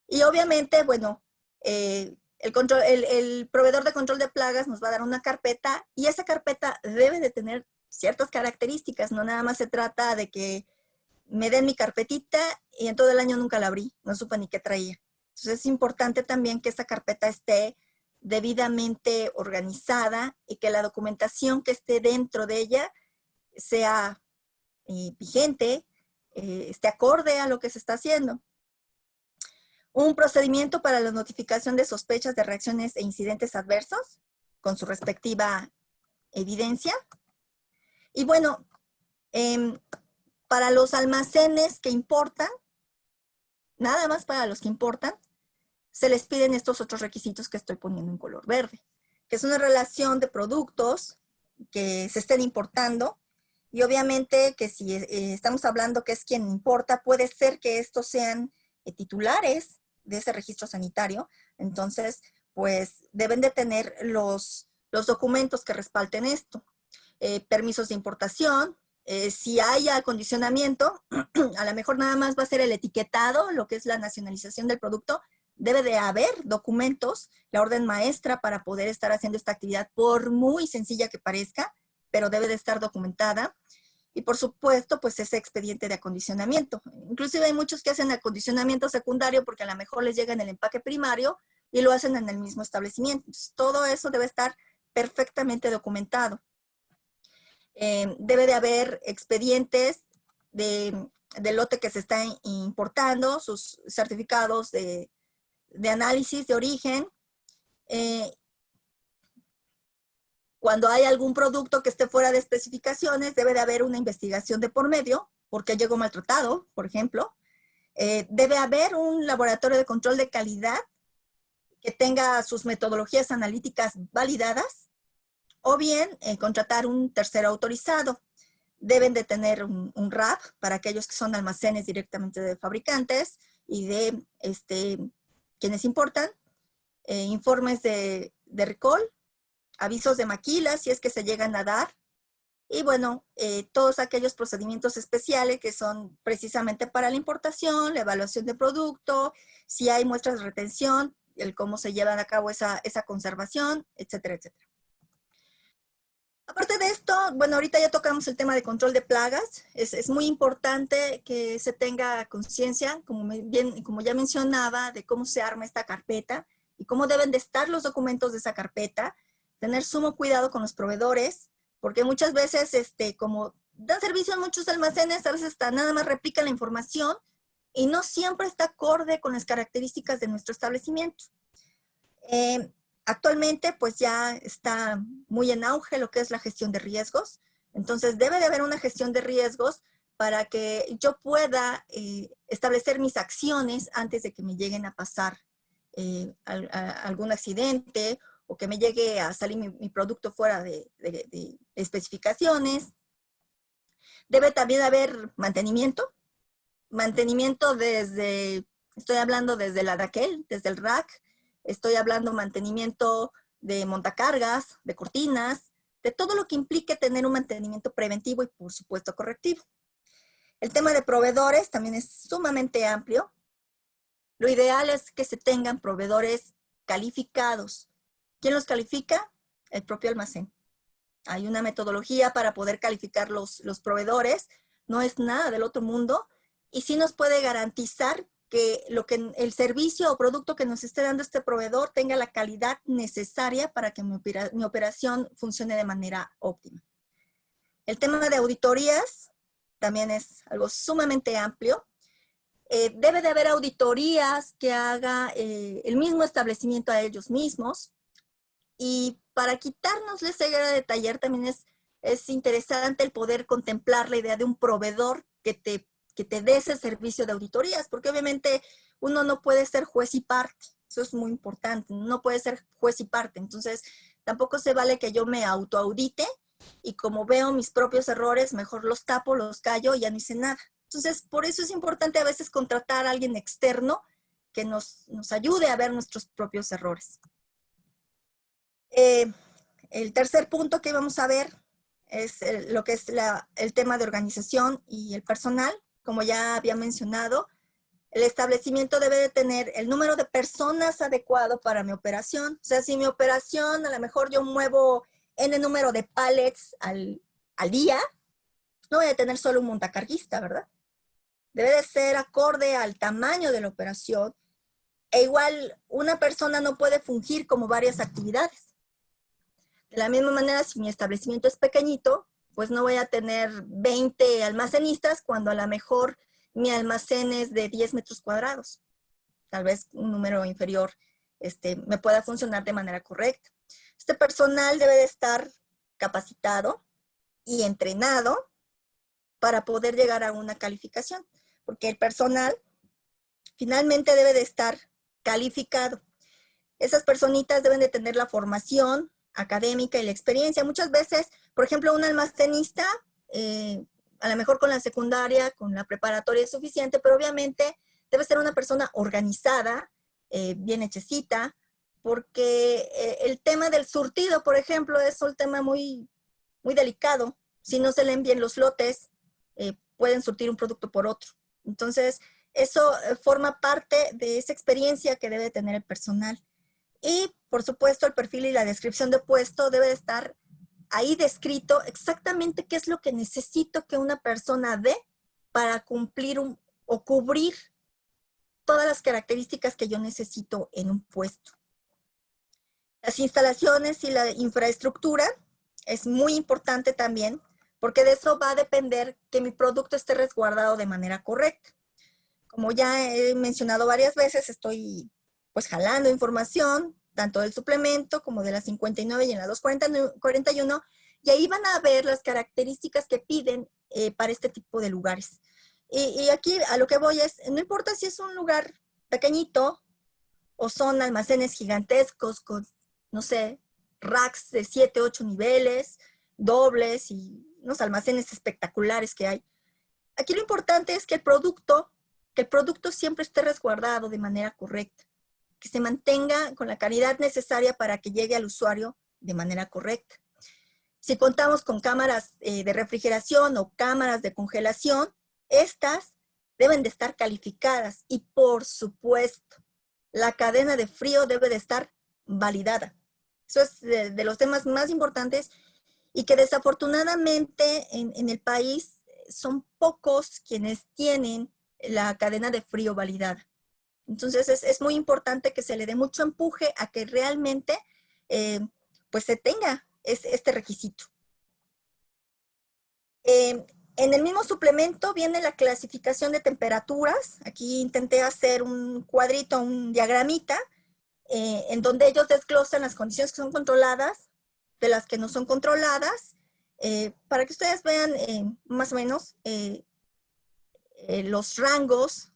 Y obviamente, bueno, el proveedor de control de plagas nos va a dar una carpeta, y esa carpeta debe de tener ciertas características. No nada más se trata de que me den mi carpetita y en todo el año nunca la abrí, no supe ni qué traía. Entonces es importante también que esta carpeta esté debidamente organizada y que la documentación que esté dentro de ella sea vigente, esté acorde a lo que se está haciendo. Un procedimiento para la notificación de sospechas de reacciones e incidentes adversos, con su respectiva evidencia. Y bueno, para los almacenes que importan, nada más para los que importan, se les piden estos otros requisitos que estoy poniendo en color verde. que es una relación de productos que se estén importando, y obviamente que si estamos hablando que es quien importa, puede ser que estos sean titulares de ese registro sanitario. Entonces, pues deben de tener los documentos que respalden esto. Permisos de importación, si hay acondicionamiento, a lo mejor nada más va a ser el etiquetado, lo que es la nacionalización del producto. Debe de haber documentos, la orden maestra para poder estar haciendo esta actividad, por muy sencilla que parezca, pero debe de estar documentada. Y por supuesto, pues ese expediente de acondicionamiento. Inclusive hay muchos que hacen acondicionamiento secundario porque a lo mejor les llega en el empaque primario y lo hacen en el mismo establecimiento. Entonces, todo eso debe estar perfectamente documentado. Debe de haber expedientes del lote que se está importando, sus certificados de análisis de origen. Cuando hay algún producto que esté fuera de especificaciones, debe de haber una investigación de por medio, porque llegó maltratado, por ejemplo. Debe haber un laboratorio de control de calidad que tenga sus metodologías analíticas validadas, o bien contratar un tercero autorizado. Deben de tener un RAP para aquellos que son almacenes directamente de fabricantes y de quienes importan, informes de recall, avisos de maquila si es que se llegan a dar, y bueno, todos aquellos procedimientos especiales que son precisamente para la importación, la evaluación de producto, si hay muestras de retención, el cómo se lleva a cabo esa conservación, etcétera, etcétera. Aparte de esto, bueno, ahorita ya tocamos el tema de control de plagas. Es muy importante que se tenga conciencia, como ya mencionaba, de cómo se arma esta carpeta y cómo deben de estar los documentos de esa carpeta. Tener sumo cuidado con los proveedores, porque muchas veces, como dan servicio a muchos almacenes, a veces hasta nada más replican la información y no siempre está acorde con las características de nuestro establecimiento. Actualmente, pues ya está muy en auge lo que es la gestión de riesgos. Entonces, debe de haber una gestión de riesgos para que yo pueda establecer mis acciones antes de que me lleguen a pasar algún accidente o que me llegue a salir mi producto fuera de especificaciones. Debe también haber mantenimiento desde, estoy hablando desde la DAQUEL, desde el rack, estoy hablando mantenimiento de montacargas, de cortinas, de todo lo que implique tener un mantenimiento preventivo y por supuesto correctivo. El tema de proveedores también es sumamente amplio. Lo ideal es que se tengan proveedores calificados. ¿Quién los califica? El propio almacén. Hay una metodología para poder calificar los proveedores, no es nada del otro mundo, y sí nos puede garantizar que el servicio o producto que nos esté dando este proveedor tenga la calidad necesaria para que mi operación funcione de manera óptima. El tema de auditorías también es algo sumamente amplio. Debe de haber auditorías que haga el mismo establecimiento a ellos mismos. Y para quitarnos ese grado de taller también es interesante el poder contemplar la idea de un proveedor que te dé ese servicio de auditorías, porque obviamente uno no puede ser juez y parte, eso es muy importante, no puede ser juez y parte, entonces tampoco se vale que yo me autoaudite y como veo mis propios errores, mejor los tapo, los callo y ya no hice nada. Entonces, por eso es importante a veces contratar a alguien externo que nos ayude a ver nuestros propios errores. El tercer punto que vamos a ver es lo que es el tema de organización y el personal. Como ya había mencionado, el establecimiento debe de tener el número de personas adecuado para mi operación. O sea, si mi operación, a lo mejor yo muevo N número de pallets al día, no voy a tener solo un montacarguista, ¿verdad? Debe de ser acorde al tamaño de la operación. E igual, una persona no puede fungir como varias actividades. De la misma manera, si mi establecimiento es pequeñito, pues no voy a tener 20 almacenistas cuando a lo mejor mi almacén es de 10 metros cuadrados. Tal vez un número inferior me pueda funcionar de manera correcta. Este personal debe de estar capacitado y entrenado para poder llegar a una calificación, porque el personal finalmente debe de estar calificado. Esas personitas deben de tener la formación académica y la experiencia. Muchas veces, por ejemplo, un almacenista, a lo mejor con la secundaria, con la preparatoria es suficiente, pero obviamente debe ser una persona organizada, bien hechecita, porque el tema del surtido, por ejemplo, es un tema muy, muy delicado. Si no se leen bien los lotes, pueden surtir un producto por otro. Entonces, eso forma parte de esa experiencia que debe tener el personal. Y, por supuesto, el perfil y la descripción de puesto debe de estar ahí descrito exactamente qué es lo que necesito que una persona dé para cumplir o cubrir todas las características que yo necesito en un puesto. Las instalaciones y la infraestructura es muy importante también, porque de eso va a depender que mi producto esté resguardado de manera correcta. Como ya he mencionado varias veces, estoy pues jalando información, tanto del suplemento como de la 59 y en la 241, y ahí van a ver las características que piden para este tipo de lugares. Y aquí a lo que voy es, no importa si es un lugar pequeñito o son almacenes gigantescos con, no sé, racks de 7, 8 niveles, dobles y unos almacenes espectaculares que hay. Aquí lo importante es que el producto siempre esté resguardado de manera correcta, que se mantenga con la calidad necesaria para que llegue al usuario de manera correcta. Si contamos con cámaras de refrigeración o cámaras de congelación, estas deben de estar calificadas y, por supuesto, la cadena de frío debe de estar validada. Eso es de los temas más importantes y que desafortunadamente en el país son pocos quienes tienen la cadena de frío validada. Entonces es muy importante que se le dé mucho empuje a que realmente pues se tenga este requisito. En el mismo suplemento viene la clasificación de temperaturas. Aquí intenté hacer un cuadrito, un diagramita, en donde ellos desglosan las condiciones que son controladas de las que no son controladas, para que ustedes vean más o menos los rangos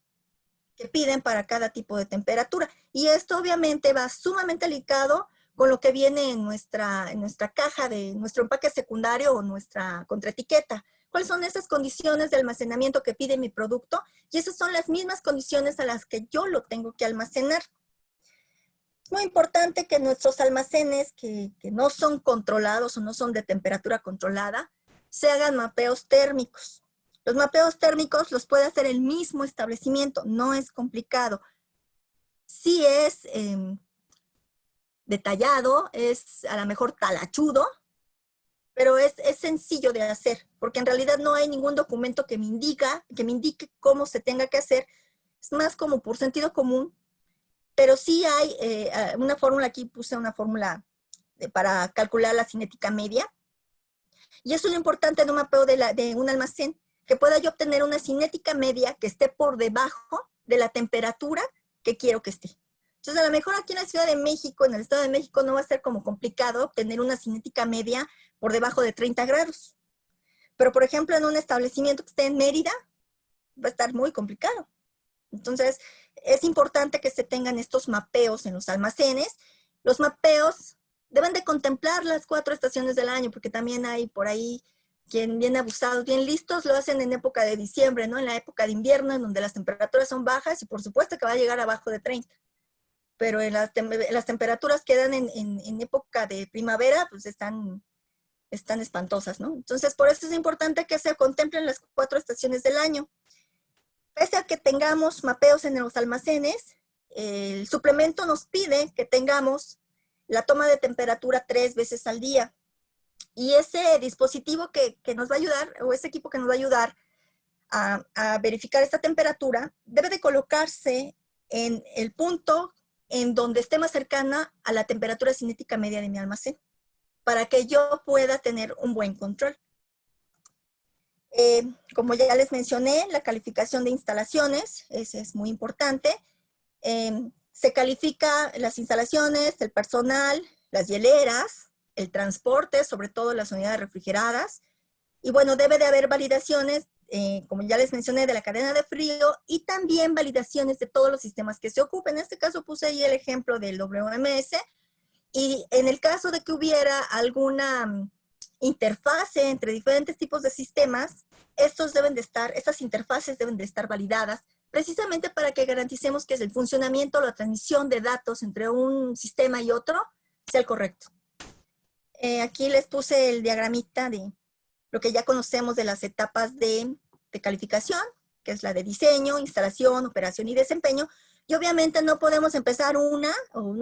que piden para cada tipo de temperatura. Y esto obviamente va sumamente ligado con lo que viene en nuestra caja de nuestro empaque secundario o nuestra contraetiqueta. ¿Cuáles son esas condiciones de almacenamiento que pide mi producto? Y esas son las mismas condiciones a las que yo lo tengo que almacenar. Es muy importante que nuestros almacenes que no son controlados o no son de temperatura controlada, se hagan mapeos térmicos. Los mapeos térmicos los puede hacer el mismo establecimiento, no es complicado. Sí es detallado, es a lo mejor talachudo, pero es sencillo de hacer, porque en realidad no hay ningún documento que me indique cómo se tenga que hacer. Es más como por sentido común, pero sí hay una fórmula, aquí puse una fórmula para calcular la cinética media, y eso es lo importante de un mapeo de un almacén, que pueda yo obtener una cinética media que esté por debajo de la temperatura que quiero que esté. Entonces, a lo mejor aquí en la Ciudad de México, en el Estado de México, no va a ser como complicado obtener una cinética media por debajo de 30 grados. Pero, por ejemplo, en un establecimiento que esté en Mérida, va a estar muy complicado. Entonces, es importante que se tengan estos mapeos en los almacenes. Los mapeos deben de contemplar las 4 estaciones del año, porque también hay por ahí quien bien abusados, bien listos, lo hacen en época de diciembre, ¿no? En la época de invierno, en donde las temperaturas son bajas y por supuesto que va a llegar abajo de 30. Pero en las temperaturas que dan en época de primavera, pues están espantosas, ¿no? Entonces, por eso es importante que se contemplen las 4 estaciones del año. Pese a que tengamos mapeos en los almacenes, el suplemento nos pide que tengamos la toma de temperatura 3 veces al día. Y ese dispositivo que nos va a ayudar, o ese equipo que nos va a ayudar a verificar esta temperatura, debe de colocarse en el punto en donde esté más cercana a la temperatura cinética media de mi almacén, para que yo pueda tener un buen control. Como ya les mencioné, la calificación de instalaciones es muy importante. Se califica las instalaciones, el personal, las hieleras, el transporte, sobre todo las unidades refrigeradas. Y bueno, debe de haber validaciones, como ya les mencioné, de la cadena de frío y también validaciones de todos los sistemas que se ocupen. En este caso puse ahí el ejemplo del WMS Y en el caso de que hubiera alguna interfase entre diferentes tipos de sistemas, estas interfaces deben de estar validadas precisamente para que garanticemos que el funcionamiento o la transmisión de datos entre un sistema y otro sea el correcto. Aquí les puse el diagramita de lo que ya conocemos de las etapas de calificación, que es la de diseño, instalación, operación y desempeño. Y obviamente no podemos empezar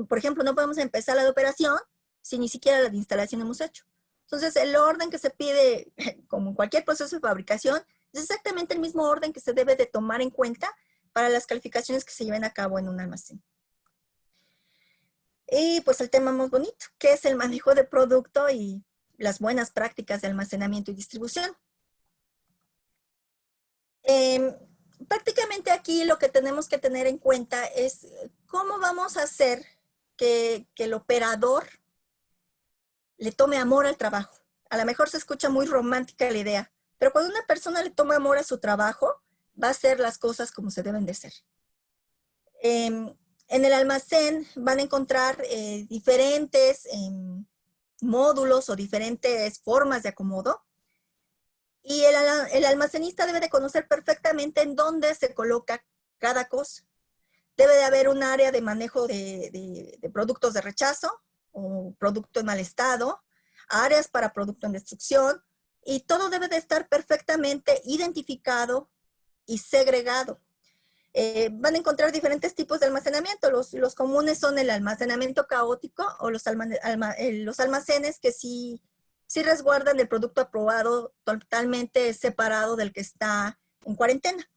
por ejemplo, no podemos empezar la de operación si ni siquiera la de instalación hemos hecho. Entonces, el orden que se pide, como en cualquier proceso de fabricación, es exactamente el mismo orden que se debe de tomar en cuenta para las calificaciones que se lleven a cabo en un almacén. Y pues el tema más bonito, que es el manejo de producto y las buenas prácticas de almacenamiento y distribución. Prácticamente aquí lo que tenemos que tener en cuenta es cómo vamos a hacer que el operador le tome amor al trabajo. A lo mejor se escucha muy romántica la idea, pero cuando una persona le toma amor a su trabajo, va a hacer las cosas como se deben de hacer. En el almacén van a encontrar diferentes módulos o diferentes formas de acomodo. Y el almacenista debe de conocer perfectamente en dónde se coloca cada cosa. Debe de haber un área de manejo de productos de rechazo o producto en mal estado, áreas para producto en destrucción, y todo debe de estar perfectamente identificado y segregado. Van a encontrar diferentes tipos de almacenamiento. Los comunes son el almacenamiento caótico o los almacenes que sí resguardan el producto aprobado totalmente separado del que está en cuarentena.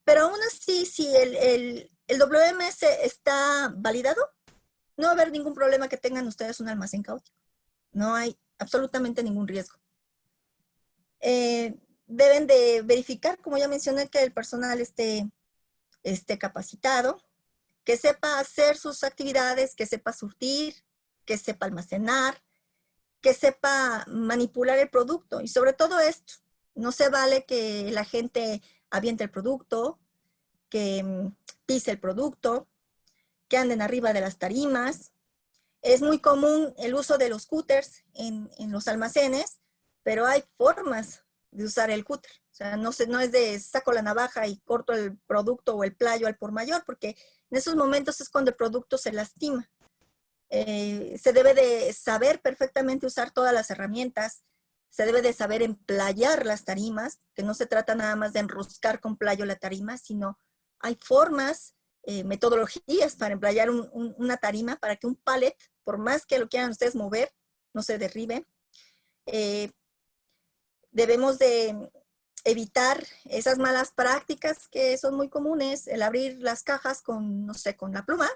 Pero aún así, si el WMS está validado, no va a haber ningún problema que tengan ustedes un almacén caótico. No hay absolutamente ningún riesgo. Deben de verificar, como ya mencioné, que el personal esté capacitado, que sepa hacer sus actividades, que sepa surtir, que sepa almacenar, que sepa manipular el producto. Y sobre todo esto, no se vale que la gente aviente el producto, que pise el producto, que anden arriba de las tarimas. Es muy común el uso de los cúters en los almacenes, pero hay formas de usar el cúter. O sea, no es de saco la navaja y corto el producto o el playo al por mayor, porque en esos momentos es cuando el producto se lastima. Se debe de saber perfectamente usar todas las herramientas, se debe de saber emplayar las tarimas, que no se trata nada más de enroscar con playo la tarima, sino hay formas, metodologías para emplayar una tarima para que un pallet, por más que lo quieran ustedes mover, no se derribe. Debemos de evitar esas malas prácticas que son muy comunes, el abrir las cajas con, no sé, con la pluma,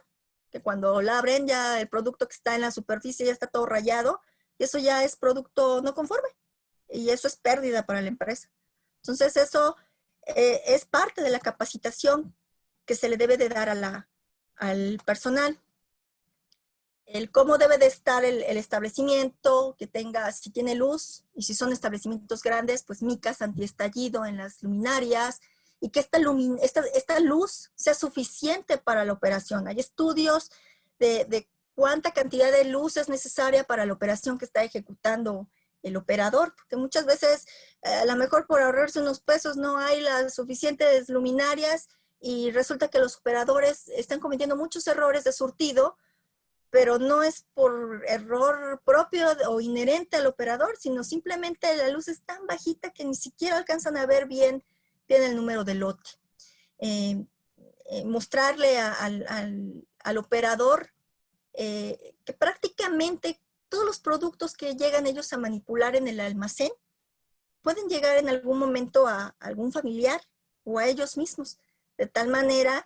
que cuando la abren ya el producto que está en la superficie ya está todo rayado, y eso ya es producto no conforme, y eso es pérdida para la empresa. Entonces eso es parte de la capacitación que se le debe de dar al personal. El cómo debe de estar el establecimiento, que tenga, si tiene luz, y si son establecimientos grandes, pues micas antiestallido en las luminarias, y que esta luz sea suficiente para la operación. Hay estudios de cuánta cantidad de luz es necesaria para la operación que está ejecutando el operador, porque muchas veces, a lo mejor por ahorrarse unos pesos, no hay las suficientes luminarias, y resulta que los operadores están cometiendo muchos errores de surtido, pero no es por error propio o inherente al operador, sino simplemente la luz es tan bajita que ni siquiera alcanzan a ver bien el número de lote. Mostrarle al operador que prácticamente todos los productos que llegan ellos a manipular en el almacén pueden llegar en algún momento a algún familiar o a ellos mismos, de tal manera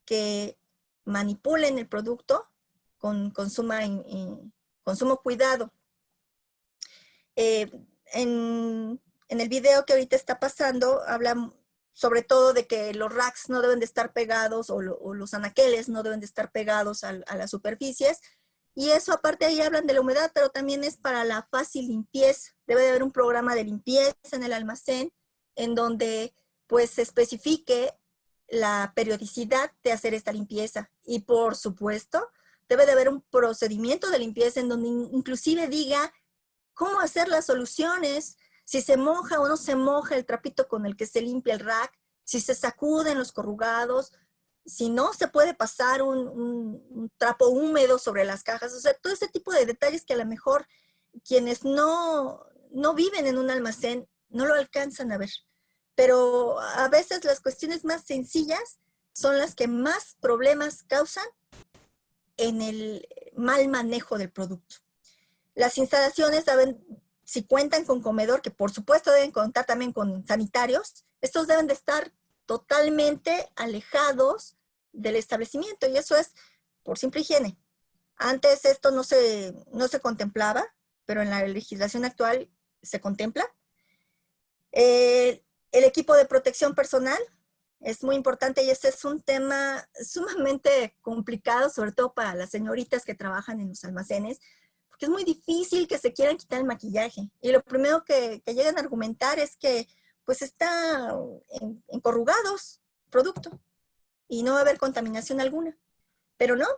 que manipulen el producto con sumo cuidado. En el video que ahorita está pasando, habla sobre todo de que los racks no deben de estar pegados o los anaqueles no deben de estar pegados a las superficies. Y eso aparte ahí hablan de la humedad, pero también es para la fácil limpieza. Debe de haber un programa de limpieza en el almacén en donde pues se especifique la periodicidad de hacer esta limpieza. Y por supuesto, debe de haber un procedimiento de limpieza en donde inclusive diga cómo hacer las soluciones, si se moja o no se moja el trapito con el que se limpia el rack, si se sacuden los corrugados, si no se puede pasar un trapo húmedo sobre las cajas, o sea, todo ese tipo de detalles que a lo mejor quienes no viven en un almacén no lo alcanzan a ver. Pero a veces las cuestiones más sencillas son las que más problemas causan en el mal manejo del producto. Las instalaciones deben, si cuentan con comedor, que por supuesto deben contar también con sanitarios, estos deben de estar totalmente alejados del establecimiento, y eso es por simple higiene. Antes esto no se contemplaba, pero en la legislación actual se contempla. El equipo de protección personal es muy importante, y este es un tema sumamente complicado, sobre todo para las señoritas que trabajan en los almacenes, porque es muy difícil que se quieran quitar el maquillaje. Y lo primero que llegan a argumentar es que pues está en corrugados producto y no va a haber contaminación alguna. Pero no,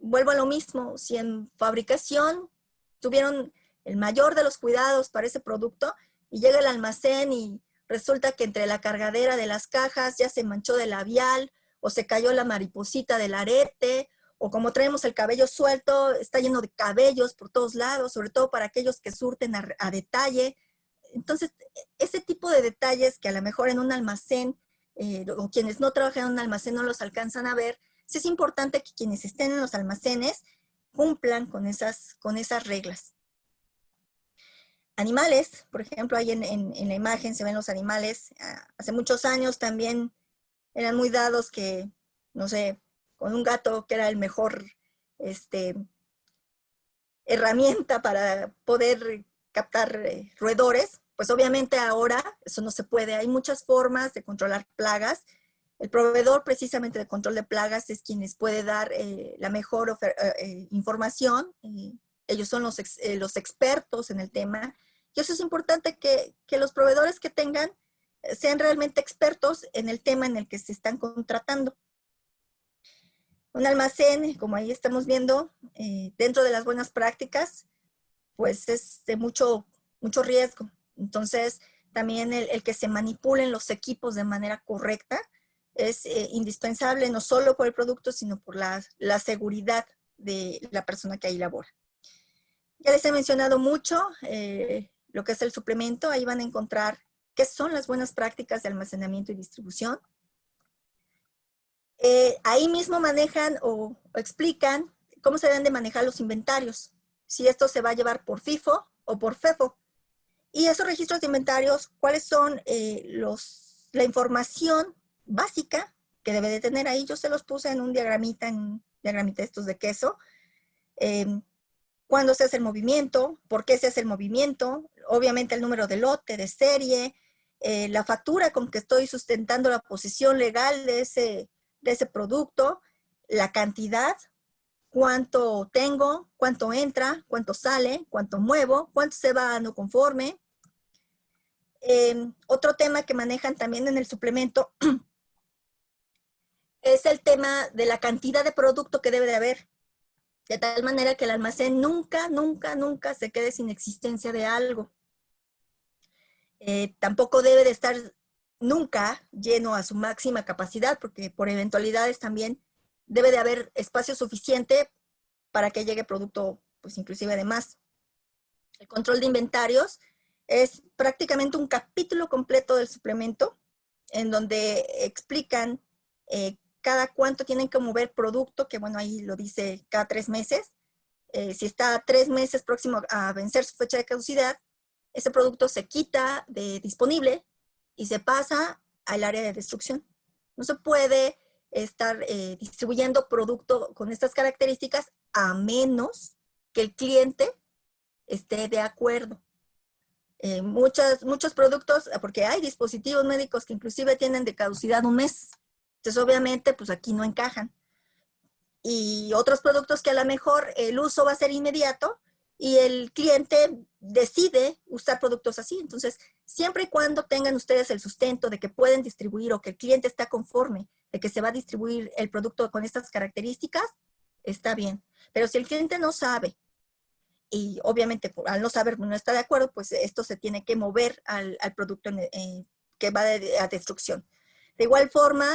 vuelvo a lo mismo, si en fabricación tuvieron el mayor de los cuidados para ese producto y llega al almacén y resulta que entre la cargadera de las cajas ya se manchó de labial o se cayó la mariposita del arete, o como traemos el cabello suelto, está lleno de cabellos por todos lados, sobre todo para aquellos que surten a detalle. Entonces, ese tipo de detalles que a lo mejor en un almacén, o quienes no trabajan en un almacén no los alcanzan a ver, sí es importante que quienes estén en los almacenes cumplan con esas reglas. Animales, por ejemplo, ahí en la imagen se ven los animales. Hace muchos años también eran muy dados que, no sé, con un gato que era el mejor herramienta para poder captar roedores, pues obviamente ahora eso no se puede. Hay muchas formas de controlar plagas. El proveedor precisamente de control de plagas es quien les puede dar la mejor información. Ellos son los expertos en el tema. Y eso es importante que los proveedores que tengan sean realmente expertos en el tema en el que se están contratando. Un almacén, como ahí estamos viendo, dentro de las buenas prácticas, pues es de mucho riesgo. Entonces, también el que se manipulen los equipos de manera correcta es indispensable, no solo por el producto, sino por la seguridad de la persona que ahí labora. Ya les he mencionado mucho lo que es el suplemento. Ahí van a encontrar qué son las buenas prácticas de almacenamiento y distribución. Ahí mismo manejan o explican cómo se deben de manejar los inventarios, si esto se va a llevar por FIFO o por FEFO. Y esos registros de inventarios, ¿cuáles son la información básica que debe de tener ahí? Yo se los puse en un diagramita, estos de queso. Cuándo se hace el movimiento, por qué se hace el movimiento, obviamente el número de lote, de serie, la factura con que estoy sustentando la posición legal de ese producto, la cantidad, cuánto tengo, cuánto entra, cuánto sale, cuánto muevo, cuánto se va no conforme. Otro tema que manejan también en el suplemento es el tema de la cantidad de producto que debe de haber, de tal manera que el almacén nunca se quede sin existencia de algo. Tampoco debe de estar nunca lleno a su máxima capacidad, porque por eventualidades también debe de haber espacio suficiente para que llegue producto, pues inclusive de más. El control de inventarios es prácticamente un capítulo completo del suplemento, en donde explican cada cuánto tienen que mover producto, que bueno, ahí lo dice cada 3 meses. Si está 3 meses próximo a vencer su fecha de caducidad, ese producto se quita de disponible y se pasa al área de destrucción. No se puede estar distribuyendo producto con estas características a menos que el cliente esté de acuerdo. Muchos productos, porque hay dispositivos médicos que inclusive tienen de caducidad 1 mes. Entonces, obviamente, pues aquí no encajan. Y otros productos que a lo mejor el uso va a ser inmediato y el cliente decide usar productos así. Entonces, siempre y cuando tengan ustedes el sustento de que pueden distribuir o que el cliente está conforme de que se va a distribuir el producto con estas características, está bien. Pero si el cliente no sabe, y obviamente al no saber, no está de acuerdo, pues esto se tiene que mover al producto que va a destrucción. De igual forma,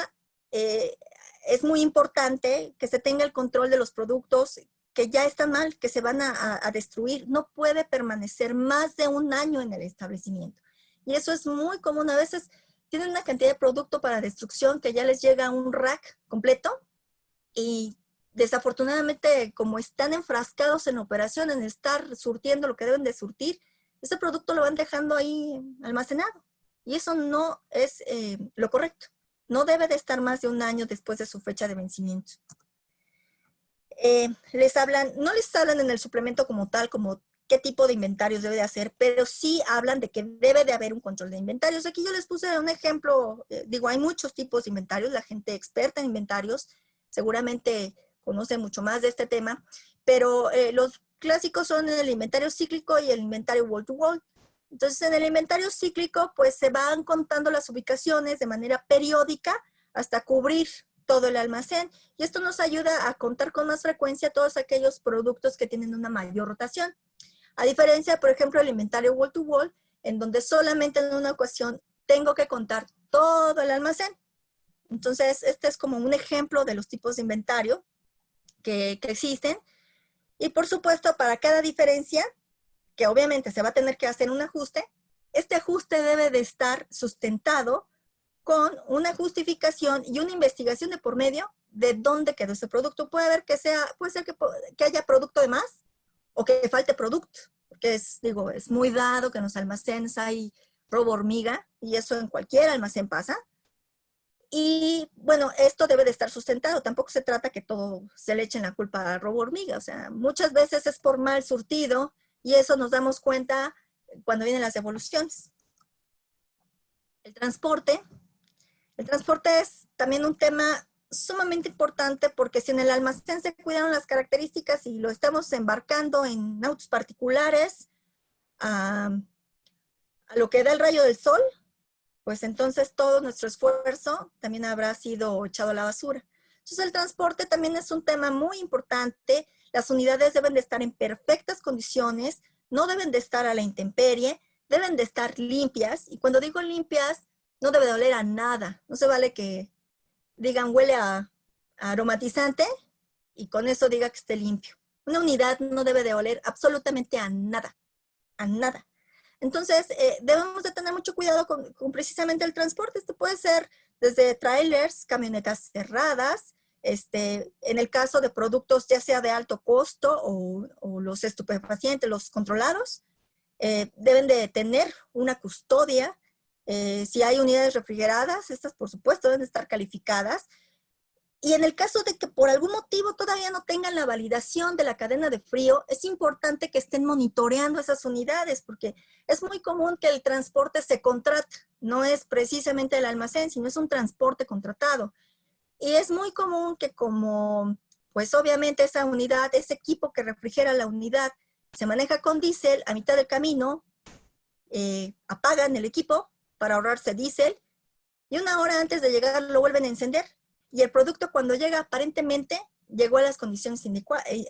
es muy importante que se tenga el control de los productos que ya están mal, que se van a destruir. No puede permanecer más de un año en el establecimiento. Y eso es muy común. A veces tienen una cantidad de producto para destrucción que ya les llega un rack completo y desafortunadamente, como están enfrascados en operación, en estar surtiendo lo que deben de surtir, ese producto lo van dejando ahí almacenado. Y eso no es lo correcto. No debe de estar más de un año después de su fecha de vencimiento. No les hablan en el suplemento como tal, como qué tipo de inventarios debe de hacer, pero sí hablan de que debe de haber un control de inventarios. Aquí yo les puse un ejemplo, digo, hay muchos tipos de inventarios, la gente experta en inventarios seguramente conoce mucho más de este tema, pero los clásicos son el inventario cíclico y el inventario wall to wall. Entonces, en el inventario cíclico, pues se van contando las ubicaciones de manera periódica hasta cubrir todo el almacén. Y esto nos ayuda a contar con más frecuencia todos aquellos productos que tienen una mayor rotación. A diferencia, por ejemplo, el inventario wall to wall, en donde solamente en una ocasión tengo que contar todo el almacén. Entonces, este es como un ejemplo de los tipos de inventario que existen. Y por supuesto, para cada diferencia, que obviamente se va a tener que hacer un ajuste, este ajuste debe de estar sustentado con una justificación y una investigación de por medio de dónde quedó ese producto. Puede ser que haya producto de más o que falte producto, porque es muy dado que en los almacenes hay robo hormiga y eso en cualquier almacén pasa. Y bueno, esto debe de estar sustentado. Tampoco se trata que todo se le echen la culpa a robo hormiga. O sea, muchas veces es por mal surtido y eso nos damos cuenta cuando vienen las devoluciones. El transporte. El transporte es también un tema sumamente importante porque si en el almacén se cuidaron las características y lo estamos embarcando en autos particulares a lo que da el rayo del sol, pues entonces todo nuestro esfuerzo también habrá sido echado a la basura. Entonces el transporte también es un tema muy importante. Las unidades deben de estar en perfectas condiciones, no deben de estar a la intemperie, deben de estar limpias. Y cuando digo limpias, no debe de oler a nada. No se vale que digan huele a aromatizante y con eso diga que esté limpio. Una unidad no debe de oler absolutamente a nada, a nada. Entonces, debemos de tener mucho cuidado con precisamente el transporte. Esto puede ser desde trailers, camionetas cerradas, en el caso de productos ya sea de alto costo o los estupefacientes, los controlados, deben de tener una custodia. Si hay unidades refrigeradas, estas por supuesto deben estar calificadas. Y en el caso de que por algún motivo todavía no tengan la validación de la cadena de frío, es importante que estén monitoreando esas unidades, porque es muy común que el transporte se contrate, no es precisamente el almacén, sino es un transporte contratado. Y es muy común que pues obviamente esa unidad, ese equipo que refrigera la unidad, se maneja con diésel, a mitad del camino apagan el equipo para ahorrarse diésel, y una hora antes de llegar lo vuelven a encender. Y el producto cuando llega aparentemente llegó a las condiciones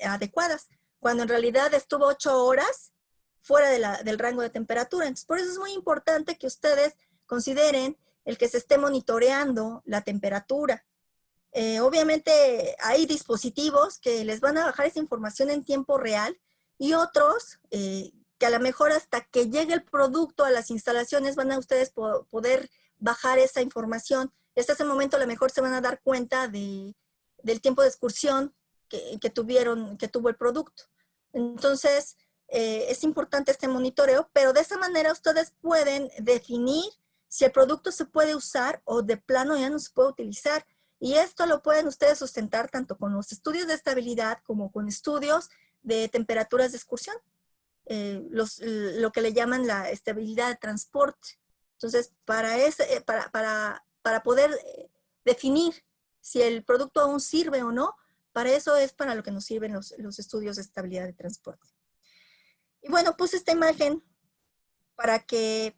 adecuadas, cuando en realidad estuvo 8 horas fuera del rango de temperatura. Entonces, por eso es muy importante que ustedes consideren el que se esté monitoreando la temperatura. Obviamente hay dispositivos que les van a bajar esa información en tiempo real y otros que a lo mejor hasta que llegue el producto a las instalaciones van a ustedes poder bajar esa información. Hasta ese momento a lo mejor se van a dar cuenta del tiempo de excursión que tuvo el producto. Entonces, es importante este monitoreo, pero de esa manera ustedes pueden definir si el producto se puede usar o de plano ya no se puede utilizar. Y esto lo pueden ustedes sustentar tanto con los estudios de estabilidad como con estudios de temperaturas de excursión. Lo que le llaman la estabilidad de transporte. Entonces, para poder definir si el producto aún sirve o no, para eso es para lo que nos sirven los estudios de estabilidad de transporte. Y bueno, puse esta imagen para que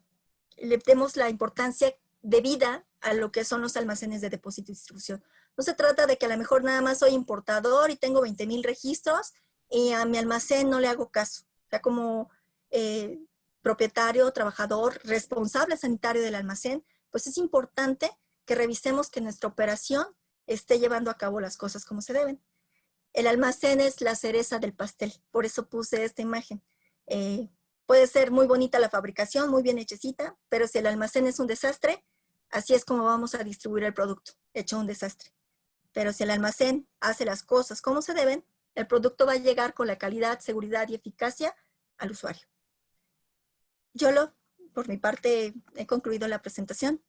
le demos la importancia debida a lo que son los almacenes de depósito y distribución. No se trata de que a lo mejor nada más soy importador y tengo 20,000 registros y a mi almacén no le hago caso. O sea, como propietario, trabajador, responsable sanitario del almacén, pues es importante que revisemos que nuestra operación esté llevando a cabo las cosas como se deben. El almacén es la cereza del pastel, por eso puse esta imagen. Puede ser muy bonita la fabricación, muy bien hechecita, pero si el almacén es un desastre, así es como vamos a distribuir el producto, hecho un desastre. Pero si el almacén hace las cosas como se deben, el producto va a llegar con la calidad, seguridad y eficacia al usuario. Yolo, por mi parte, he concluido la presentación.